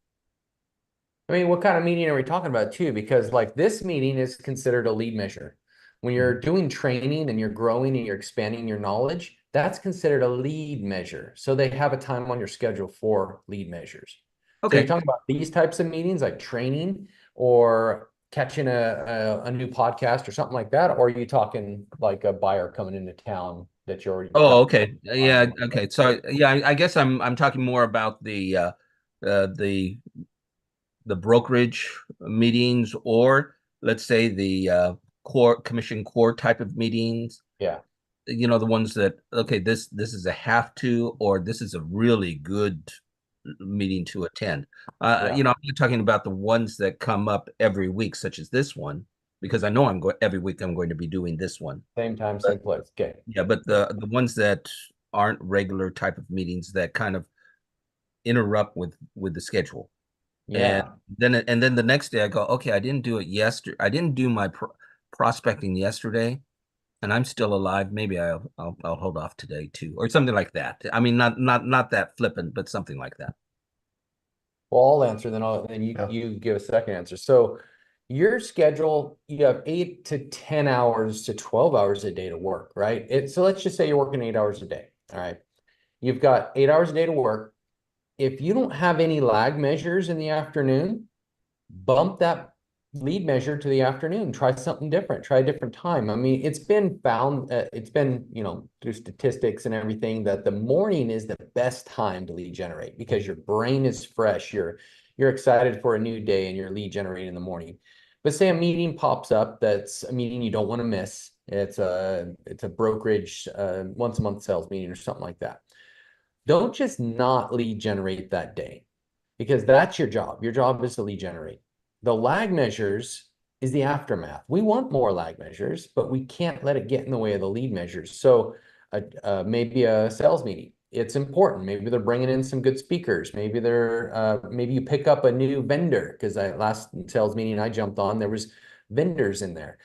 Speaker 1: I mean, what kind of meeting are we talking about too? Because like this meeting is considered a lead measure. When you're doing training and you're growing and you're expanding your knowledge, that's considered a lead measure. So they have a time on your schedule for lead measures. Okay. So you're talking about these types of meetings like training or catching a new podcast or something like that? Or are you talking like a buyer coming into town that you're already?
Speaker 2: Oh, okay. Yeah. Okay. So yeah, I guess I'm talking more about the brokerage meetings, or let's say the commission core type of meetings.
Speaker 1: Yeah.
Speaker 2: You know, the ones that, okay, this is a have to, or this is a really good meeting to attend. You know, I'm not talking about the ones that come up every week, such as this one, because I know every week I'm going to be doing this one.
Speaker 1: Same time, same place. Okay.
Speaker 2: Yeah, but the ones that aren't regular type of meetings that kind of interrupt with the schedule.
Speaker 1: Yeah.
Speaker 2: And then the next day I go, okay, I didn't do it yesterday. I didn't do my prospecting yesterday, and I'm still alive. Maybe I'll hold off today too, or something like that. I mean, not that flippant, but something like that.
Speaker 1: Well, I'll answer, then you give a second answer. So your schedule, you have 8 to 10 hours to 12 hours a day to work, right? So let's just say you're working 8 hours a day. All right. You've got 8 hours a day to work. If you don't have any lag measures in the afternoon, bump that lead measure to the afternoon. Try something different. Try a different time. I mean, it's been found, it's been, you know, through statistics and everything, that the morning is the best time to lead generate because your brain is fresh. You're excited for a new day and you're lead generating in the morning. But say a meeting pops up that's a meeting you don't want to miss. It's a brokerage once a month sales meeting or something like that. Don't just not lead generate that day, because that's your job. Your job is to lead generate. The lag measures is the aftermath. We want more lag measures, but we can't let it get in the way of the lead measures. So maybe a sales meeting, it's important. Maybe they're bringing in some good speakers. Maybe maybe you pick up a new vendor, because last sales meeting I jumped on, there was vendors in there.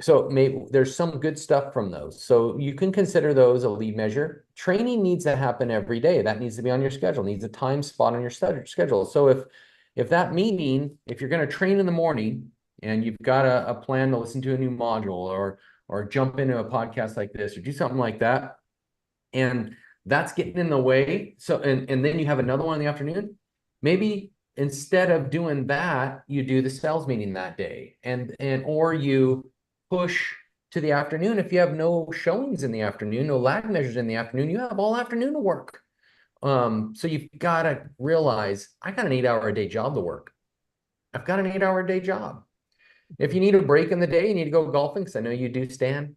Speaker 1: So maybe there's some good stuff from those. So you can consider those a lead measure. Training needs to happen every day. That needs to be on your schedule, needs a time spot on your schedule. So if that meeting, if you're going to train in the morning and you've got a plan to listen to a new module or jump into a podcast like this or do something like that, and that's getting in the way. So, and then you have another one in the afternoon, maybe instead of doing that, you do the sales meeting that day, or you push to the afternoon. If you have no showings in the afternoon, no lag measures in the afternoon, you have all afternoon to work. So you've got to realize, I got an 8-hour a day job to work. I've got an 8-hour a day job. If you need a break in the day, you need to go golfing, because I know you do, Stan.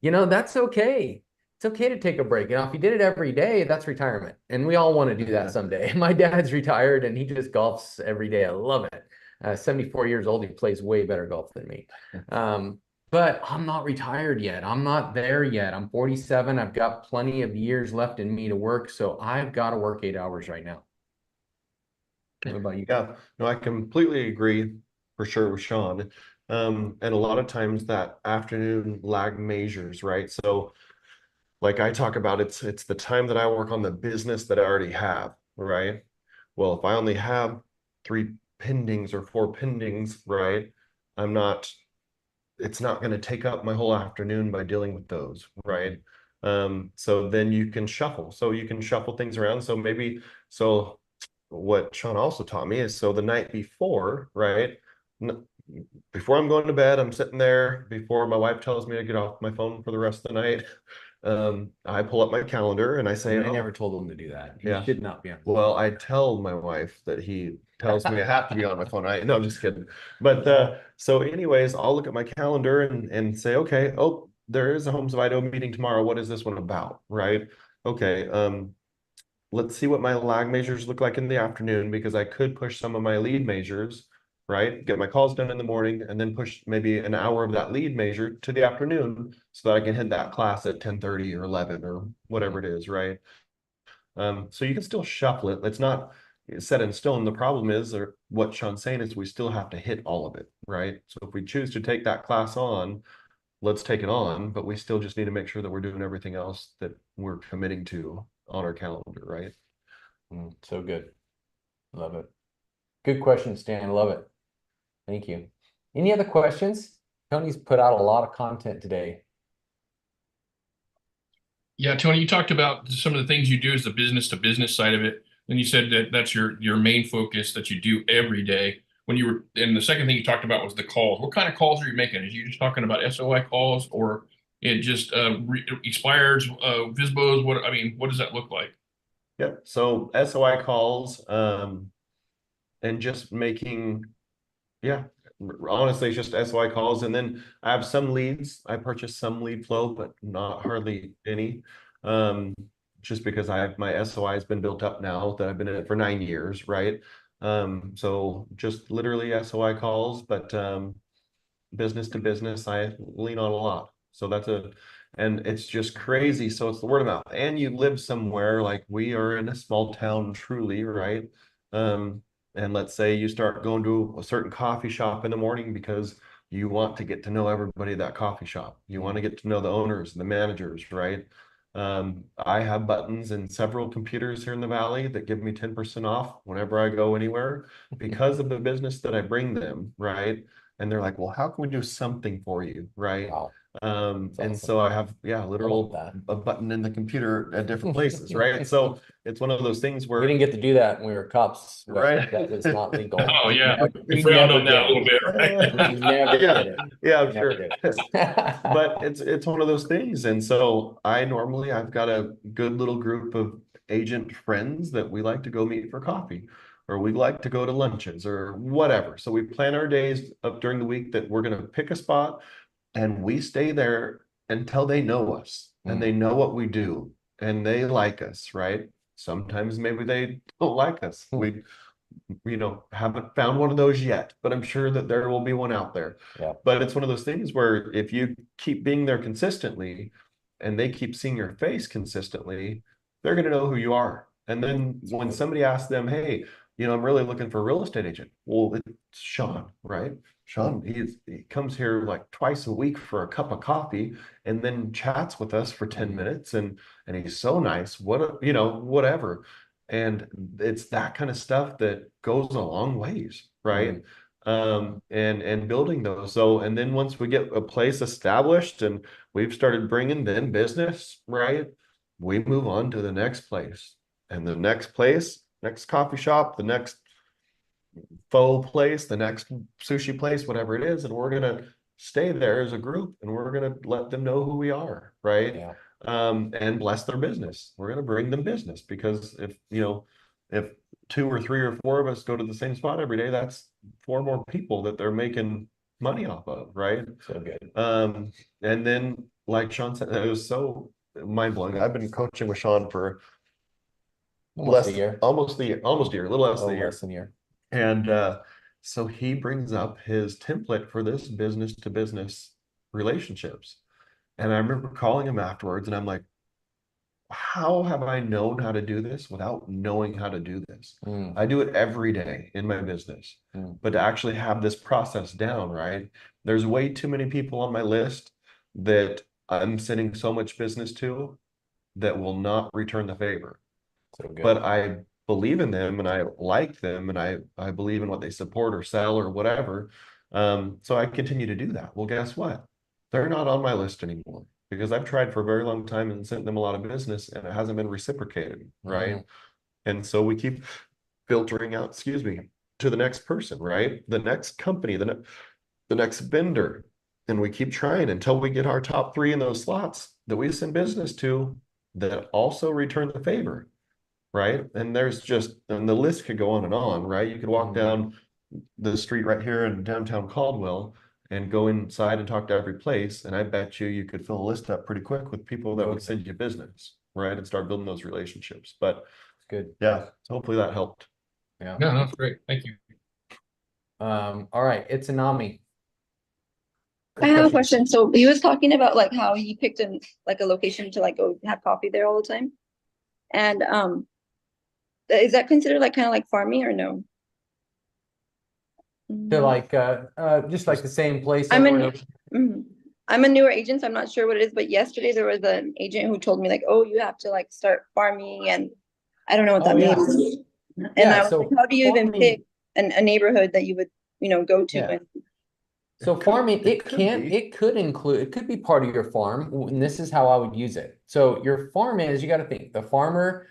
Speaker 1: You know, that's okay. It's okay to take a break. You know, if you did it every day, that's retirement. And we all want to do that someday. My dad's retired and he just golfs every day. I love it. 74 years old. He plays way better golf than me. But I'm not retired yet. I'm not there yet. I'm 47. I've got plenty of years left in me to work. So I've got to work 8 hours right now. What about you?
Speaker 3: Yeah, no, I completely agree for sure with Sean. And a lot of times that afternoon lag measures, right? So like I talk about, it's the time that I work on the business that I already have, right? Well, if I only have 3 pendings or 4 pendings, right? It's not going to take up my whole afternoon by dealing with those, right? So then you can shuffle. So you can shuffle things around. So what Sean also taught me is, so the night before, right? Before I'm going to bed, I'm sitting there before my wife tells me to get off my phone for the rest of the night. I pull up my calendar and I say,
Speaker 1: I never told him to do that. He
Speaker 3: Yeah.
Speaker 1: should not be on.
Speaker 3: well, I tell my wife that he tells me I have to be on my phone. No, I'm just kidding. But so anyways, I'll look at my calendar and say, okay, oh, there is a Homes of Idaho meeting tomorrow. What is this one about? Right? Okay. Let's see what my lag measures look like in the afternoon, because I could push some of my lead measures, right? Get my calls done in the morning and then push maybe an hour of that lead measure to the afternoon so that I can hit that class at 10:30 or 11 or whatever it is, right? So you can still shuffle it. It's not set in stone. The problem is, or what Sean's saying is, we still have to hit all of it, right? So if we choose to take that class on, let's take it on, but we still just need to make sure that we're doing everything else that we're committing to on our calendar, right?
Speaker 1: So good. Love it. Good question, Stan. Love it. Thank you. Any other questions? Tony's put out a lot of content today.
Speaker 4: Yeah, Tony, you talked about some of the things you do as the business to business side of it. And you said that that's your main focus that you do every day. And the second thing you talked about was the calls. What kind of calls are you making? Are you just talking about SOI calls, or it just expires, VISBOs? What does that look like?
Speaker 3: Yep. So SOI calls, and just making, yeah, honestly, it's just SOI calls. And then I have some leads. I purchase some lead flow, but not hardly any. Just because my SOI has been built up now that I've been in it for 9 years, right? So just literally SOI calls, but business to business, I lean on a lot. So and it's just crazy. So it's the word of mouth. And you live somewhere, like we are in a small town, truly, right? And let's say you start going to a certain coffee shop in the morning because you want to get to know everybody at that coffee shop. You want to get to know the owners and the managers, right? I have buttons in several computers here in the Valley that give me 10% off whenever I go anywhere because of the business that I bring them, right? And they're like, well, how can we do something for you, right?
Speaker 1: Wow.
Speaker 3: And
Speaker 1: awesome.
Speaker 3: so I have, literal a button in the computer at different places, right? So it's one of those things
Speaker 1: We
Speaker 3: where
Speaker 1: didn't get to do that when we were cops.
Speaker 3: Right.
Speaker 1: That was not legal.
Speaker 4: Oh yeah,
Speaker 1: We
Speaker 4: we frowned
Speaker 1: never
Speaker 4: on that a little bit, right?
Speaker 1: We never
Speaker 3: Yeah.
Speaker 1: did it.
Speaker 3: Yeah, I'm
Speaker 1: Never
Speaker 3: sure.
Speaker 1: did it.
Speaker 3: But it's one of those things. And so I've got a good little group of agent friends that we like to go meet for coffee, or we like to go to lunches or whatever. So we plan our days up during the week that we're going to pick a spot and we stay there until they know us and they know what we do and they like us, right? Sometimes maybe they don't like us. We haven't found one of those yet, but I'm sure that there will be one out there.
Speaker 1: Yeah.
Speaker 3: But it's one of those things where if you keep being there consistently and they keep seeing your face consistently, they're going to know who you are. And then when somebody asks them, hey, I'm really looking for a real estate agent. Well, it's Sean, right? Sean, he comes here like twice a week for a cup of coffee and then chats with us for 10 minutes and he's so nice. Whatever. And it's that kind of stuff that goes a long ways, right? And building those. So, and then once we get a place established and we've started bringing in business, right? We move on to the next place and the next place, next coffee shop, the next faux place, the next sushi place, whatever it is. And we're going to stay there as a group and we're going to let them know who we are, right?
Speaker 1: Yeah.
Speaker 3: And bless their business. We're going to bring them business because if 2 or 3 or 4 of us go to the same spot every day, that's 4 more people that they're making money off of, right?
Speaker 1: So good.
Speaker 3: And then like Sean said, it was so mind-blowing. I've been coaching with Sean for
Speaker 1: Almost a year.
Speaker 3: almost a year, a little less than a year.
Speaker 1: Less than a year.
Speaker 3: And So he brings up his template for this business to business relationships. And I remember calling him afterwards and I'm like, how have I known how to do this without knowing how to do this?
Speaker 1: Mm,
Speaker 3: I do it every day in my business, but to actually have this process down, right? There's way too many people on my list that I'm sending so much business to that will not return the favor.
Speaker 1: so good.
Speaker 3: But I believe in them and I like them and I believe in what they support or sell or whatever. So I continue to do that. Well, guess what? They're not on my list anymore because I've tried for a very long time and sent them a lot of business and it hasn't been reciprocated, right?
Speaker 1: Mhm.
Speaker 3: And so we keep filtering out, excuse me, to the next person, right? The next company, the next vendor. And we keep trying until we get our top 3 in those slots that we send business to that also return the favor, right? And the list could go on, right? You could walk
Speaker 1: Mhm.
Speaker 3: down the street right here in downtown Caldwell and go inside and talk to every place. And I bet you could fill a list up pretty quick with people that would send you business, right? And start building those relationships. But
Speaker 1: It's good.
Speaker 3: yeah, so hopefully that helped.
Speaker 1: Yeah.
Speaker 4: No, that's great. Thank you.
Speaker 1: All right. It's Anami.
Speaker 5: I have a question. So he was talking about like how he picked like a location to like go have coffee there all the time. And is that considered like kind of like farming or no?
Speaker 1: To like, just like the same place.
Speaker 5: I'm
Speaker 1: over
Speaker 5: in-
Speaker 1: and over.
Speaker 5: Mhm. I'm a newer agent, so I'm not sure what it is, but yesterday there was an agent who told me like, oh, you have to like start farming, and I don't know what that
Speaker 1: Oh, yeah.
Speaker 5: means. And
Speaker 1: Yeah,
Speaker 5: I was
Speaker 1: so
Speaker 5: like, how do you even
Speaker 1: farming-
Speaker 5: pick a neighborhood that you would, go to?
Speaker 1: Yeah.
Speaker 5: And
Speaker 1: So farming, it
Speaker 3: could be.
Speaker 1: it could be part of your farm, and this is how I would use it. So your farm is, you got to think, the farmer,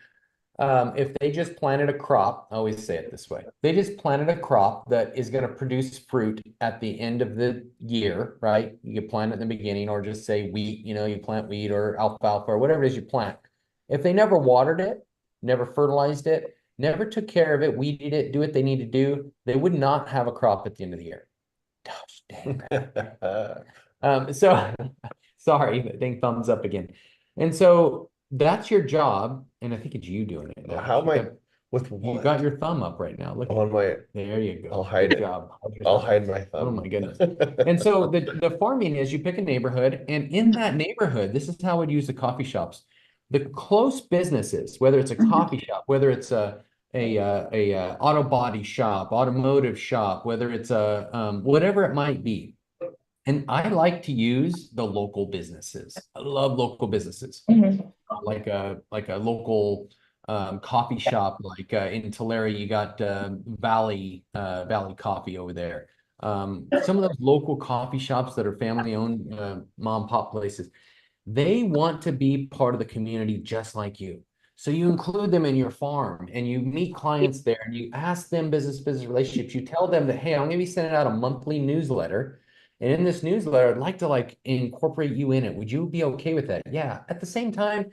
Speaker 1: if they just planted a crop, I always say it this way, they just planted a crop that is going to produce fruit at the end of the year, right? You could plant it in the beginning, or just say wheat, you plant wheat or alfalfa or whatever it is you plant. If they never watered it, never fertilized it, never took care of it, weeded it, do what they need to do, they would not have a crop at the end of the year. Gosh, dang. So sorry, dang, thumbs up again. And so that's your job, and I think it's you doing it now.
Speaker 3: How am I with
Speaker 1: You
Speaker 3: what?
Speaker 1: got your thumb up right now. Look,
Speaker 3: On my,
Speaker 1: there you go.
Speaker 3: I'll hide
Speaker 1: Good
Speaker 3: it.
Speaker 1: job.
Speaker 3: I'll hide my thumb.
Speaker 1: Oh my goodness. And so the farming is you pick a neighborhood, and in that neighborhood, this is how I'd use the coffee shops. The close businesses, whether it's a coffee shop, whether it's a auto body shop, automotive shop, whether it's a whatever it might be. And I like to use the local businesses. I love local businesses. Like a local coffee shop, like in Tulare, you got Valley Coffee over there. Some of those local coffee shops that are family owned, mom and pop places, they want to be part of the community just like you. So you include them in your farm and you meet clients there and you ask them business relationships. You tell them that, hey, I'm going to be sending out a monthly newsletter. And in this newsletter, I'd like to like incorporate you in it. Would you be okay with that? Yeah. At the same time,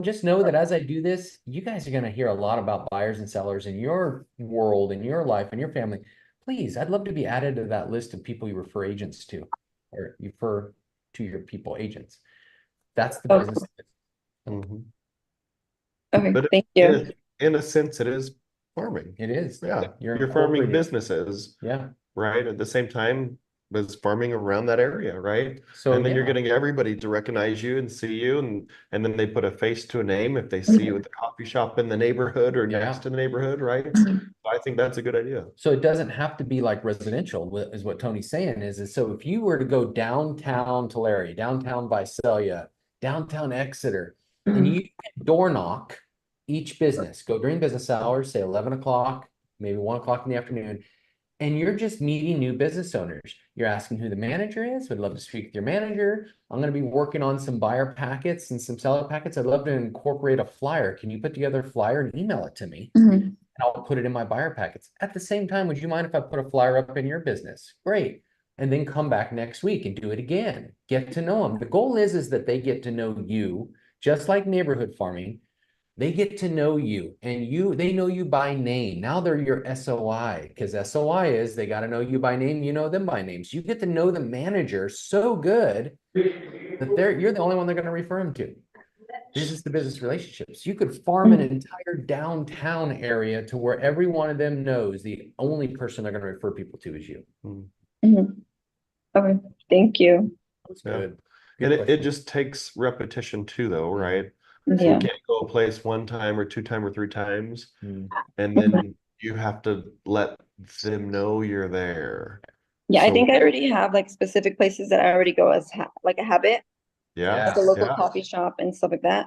Speaker 1: just know that as I do this, you guys are going to hear a lot about buyers and sellers in your world, in your life, in your family. Please, I'd love to be added to that list of people you refer agents to, or you refer to your people agents. That's the
Speaker 5: Okay.
Speaker 1: business.
Speaker 3: Mhm.
Speaker 5: okay,
Speaker 3: But
Speaker 5: thank you.
Speaker 3: in a sense, it is farming.
Speaker 1: It is.
Speaker 3: Yeah,
Speaker 1: You're
Speaker 3: you're farming
Speaker 1: incorporating.
Speaker 3: businesses,
Speaker 1: Yeah.
Speaker 3: right? At the same time as farming around that area, right?
Speaker 1: So
Speaker 3: And then you're
Speaker 1: yeah.
Speaker 3: getting everybody to recognize you and see you, and then they put a face to a name if they see you at the coffee shop in the neighborhood or
Speaker 1: Yeah.
Speaker 3: next to the neighborhood, right?
Speaker 5: Mhm.
Speaker 3: So I think that's a good idea.
Speaker 1: So it doesn't have to be like residential, is what Tony's saying is so if you were to go downtown Tulare, downtown Visalia, downtown Exeter, and you door knock each business, go during business hours, say 11 o'clock, maybe 1 o'clock in the afternoon, and you're just meeting new business owners. You're asking who the manager is. Would love to speak with your manager. I'm going to be working on some buyer packets and some seller packets. I'd love to incorporate a flyer. Can you put together a flyer and email it to me?
Speaker 5: Mhm.
Speaker 1: And I'll put it in my buyer packets. At the same time, would you mind if I put a flyer up in your business? Great. And then come back next week and do it again. Get to know them. The goal is that they get to know you, just like neighborhood farming. They get to know you and they know you by name. Now they're your SOI, because SOI is they got to know you by name, you know them by name. So you get to know the manager so good that you're the only one they're going to refer them to. business to business relationships. You could farm an entire downtown area to where every one of them knows the only person they're going to refer people to is you.
Speaker 5: Mhm. Okay, thank you.
Speaker 1: That's
Speaker 3: Yeah.
Speaker 1: good.
Speaker 3: And
Speaker 1: Good
Speaker 3: it
Speaker 1: question.
Speaker 3: just takes repetition too, though, right? So
Speaker 5: Yeah.
Speaker 3: you can't go a place one time or two time or three times,
Speaker 1: Mm.
Speaker 3: and then you have to let them know you're there.
Speaker 5: Yeah, I
Speaker 3: So-
Speaker 5: think I already have like specific places that I already go as like a habit,
Speaker 3: Yeah,
Speaker 5: like a local
Speaker 3: yeah,
Speaker 5: coffee shop and stuff like that.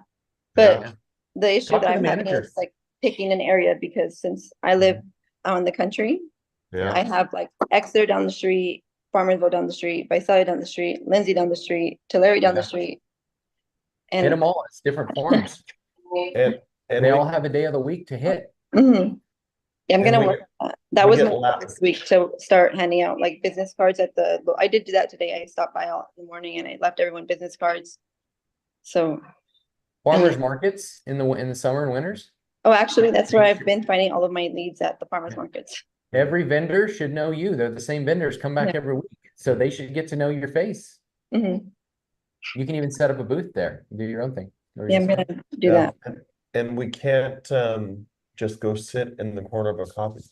Speaker 3: yeah.
Speaker 5: But the issue
Speaker 1: Talk
Speaker 5: that
Speaker 1: to the
Speaker 5: I'm having
Speaker 1: manager.
Speaker 5: is like picking an area because since I live out in the country,
Speaker 3: Yeah.
Speaker 5: I have like Exeter down the street, Farmersville down the street, Visalia down the street, Lindsay down the street, Tulare down the
Speaker 1: Yeah.
Speaker 5: street.
Speaker 1: Hit
Speaker 5: And
Speaker 1: them all. It's different farms.
Speaker 3: And
Speaker 1: They
Speaker 3: we,
Speaker 1: all have a day of the week to hit.
Speaker 5: Mhm. Yeah, I'm
Speaker 3: And
Speaker 5: gonna
Speaker 3: we
Speaker 5: work
Speaker 3: get-
Speaker 5: on that. That
Speaker 3: we
Speaker 5: was
Speaker 3: get
Speaker 5: my goal
Speaker 3: loud.
Speaker 5: this week to start handing out like business cards at I did do that today. I stopped by all in the morning and I left everyone business cards. So,
Speaker 1: Farmers markets in the summer and winters.
Speaker 5: oh, actually, that's where I've been finding all of my leads at the farmers markets.
Speaker 1: Every vendor should know you. They're the same vendors, come back
Speaker 5: Yeah.
Speaker 1: every week. So they should get to know your face.
Speaker 5: Mhm.
Speaker 1: You can even set up a booth there, do your own thing. Or
Speaker 5: Yeah, I'm
Speaker 1: just-
Speaker 5: gonna do
Speaker 3: yeah,
Speaker 5: that.
Speaker 3: and we can't just go sit in the corner of a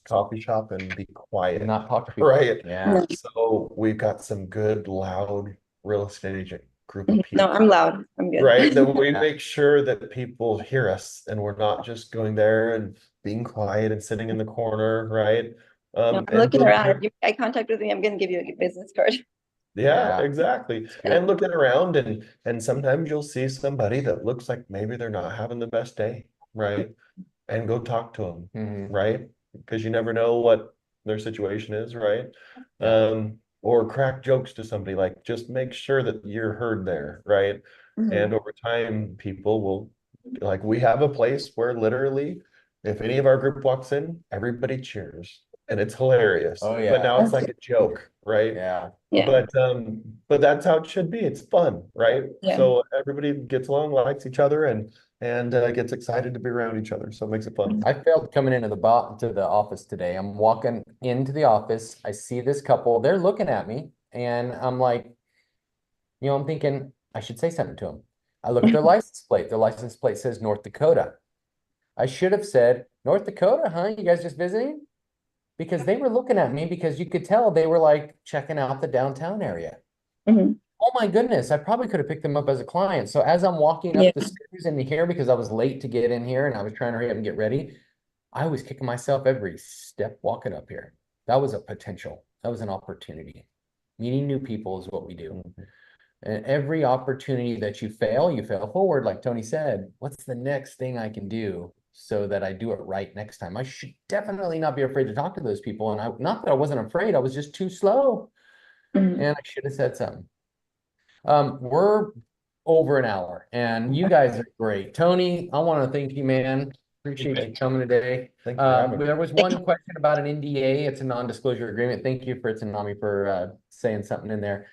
Speaker 3: coffee shop and be quiet.
Speaker 1: and not talk to people.
Speaker 3: Right.
Speaker 1: Yeah.
Speaker 3: So we've got some good, loud real estate agent group of
Speaker 5: Mhm.
Speaker 3: people.
Speaker 5: No, I'm loud. I'm good.
Speaker 3: Right, then we
Speaker 1: Yeah.
Speaker 3: make sure that people hear us and we're not just going there and being quiet and sitting in the corner, right?
Speaker 5: No, I'm
Speaker 3: And
Speaker 5: looking
Speaker 3: look-
Speaker 5: around. If you make eye contact with me, I'm gonna give you a business card.
Speaker 3: Yeah,
Speaker 1: Yeah.
Speaker 3: exactly.
Speaker 1: good.
Speaker 3: And looking around and sometimes you'll see somebody that looks like maybe they're not having the best day, right? And go talk to them,
Speaker 1: Mhm.
Speaker 3: right? Because you never know what their situation is, right?
Speaker 1: Yeah.
Speaker 3: Or crack jokes to somebody, like just make sure that you're heard there, right?
Speaker 5: Mhm.
Speaker 3: And over time, people will, like, we have a place where literally, if any of our group walks in, everybody cheers. And it's hilarious.
Speaker 1: Oh, yeah.
Speaker 3: But now it's like a joke, right?
Speaker 1: Yeah.
Speaker 5: Yeah.
Speaker 3: But that's how it should be. It's fun, right?
Speaker 5: Yeah.
Speaker 3: So everybody gets along, likes each other, and gets excited to be around each other. So it makes it fun.
Speaker 1: I felt coming into to the office today. I'm walking into the office. I see this couple. They're looking at me, and I'm like, I'm thinking I should say something to them. I look at their license plate. Their license plate says North Dakota. I should have said North Dakota, huh? You guys just visiting? Because they were looking at me because you could tell they were like checking out the downtown area.
Speaker 5: Mhm.
Speaker 1: Oh my goodness, I probably could have picked them up as a client. So as I'm walking
Speaker 5: Yeah.
Speaker 1: up the stairs into here because I was late to get in here and I was trying to hurry up and get ready, I was kicking myself every step walking up here. That was a potential. That was an opportunity. Meeting new people is what we do. And every opportunity that you fail forward, like Tony said. What's the next thing I can do so that I do it right next time? I should definitely not be afraid to talk to those people. And not that I wasn't afraid, I was just too slow.
Speaker 5: Mhm.
Speaker 1: And I should have said something. We're over an hour and you guys are great. Tony, I want to thank you, man. Appreciate you coming today.
Speaker 3: Thank you for having me.
Speaker 1: There was one question about an NDA. It's a non-disclosure agreement. Thank you for Tsunami for saying something in there.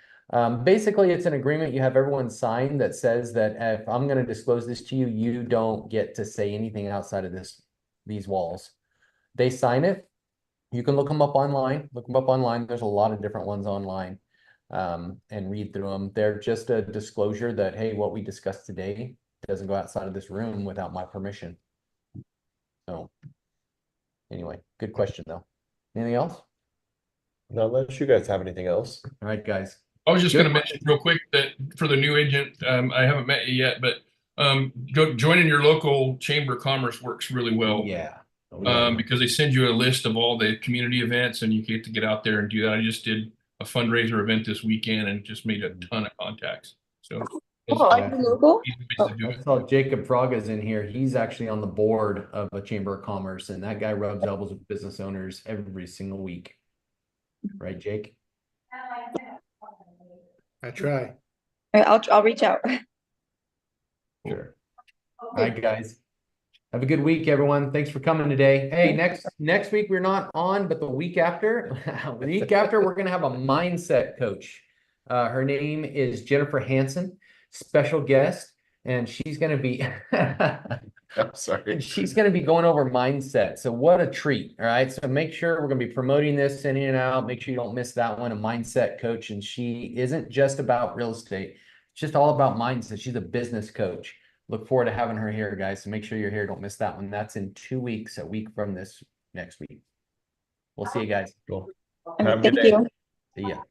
Speaker 1: Basically, it's an agreement you have everyone sign that says that if I'm going to disclose this to you, you don't get to say anything outside of these walls. They sign it. You can look them up online. There's a lot of different ones online. And read through them. They're just a disclosure that, hey, what we discussed today doesn't go outside of this room without my permission. So anyway, good question though. Anything else?
Speaker 3: Not unless you guys have anything else.
Speaker 1: All right, guys.
Speaker 4: I was just
Speaker 1: Good.
Speaker 4: going to mention real quick that for the new agent, I haven't met you yet, but joining your local chamber of commerce works really well.
Speaker 1: Yeah.
Speaker 4: Because they send you a list of all the community events and you get to get out there and do that. I just did a fundraiser event this weekend and just made a ton of contacts. So
Speaker 5: Oh, are you local?
Speaker 4: easy ways to do
Speaker 1: I
Speaker 4: it.
Speaker 1: saw Jacob Fraga's in here. He's actually on the board of a chamber of commerce, and that guy rubs elbows with business owners every single week. Right, Jake?
Speaker 6: I try.
Speaker 5: All right, I'll reach out.
Speaker 1: Sure. All right, guys. Have a good week, everyone. Thanks for coming today. Hey, next week we're not on, but the week after, we're gonna have a mindset coach. Her name is Jennifer Hansen, special guest, and she's gonna be
Speaker 3: I'm sorry.
Speaker 1: she's gonna be going over mindset. So what a treat. All right. So make sure we're gonna be promoting this in and out. Make sure you don't miss that one, a mindset coach. And she isn't just about real estate, it's just all about mindset. She's a business coach. look forward to having her here, guys. So make sure you're here. Don't miss that one. That's in 2 weeks, a week from this next week. We'll see you guys.
Speaker 3: Cool.
Speaker 5: Okay,
Speaker 3: Have a good
Speaker 5: thank
Speaker 3: day.
Speaker 5: you.
Speaker 1: See ya.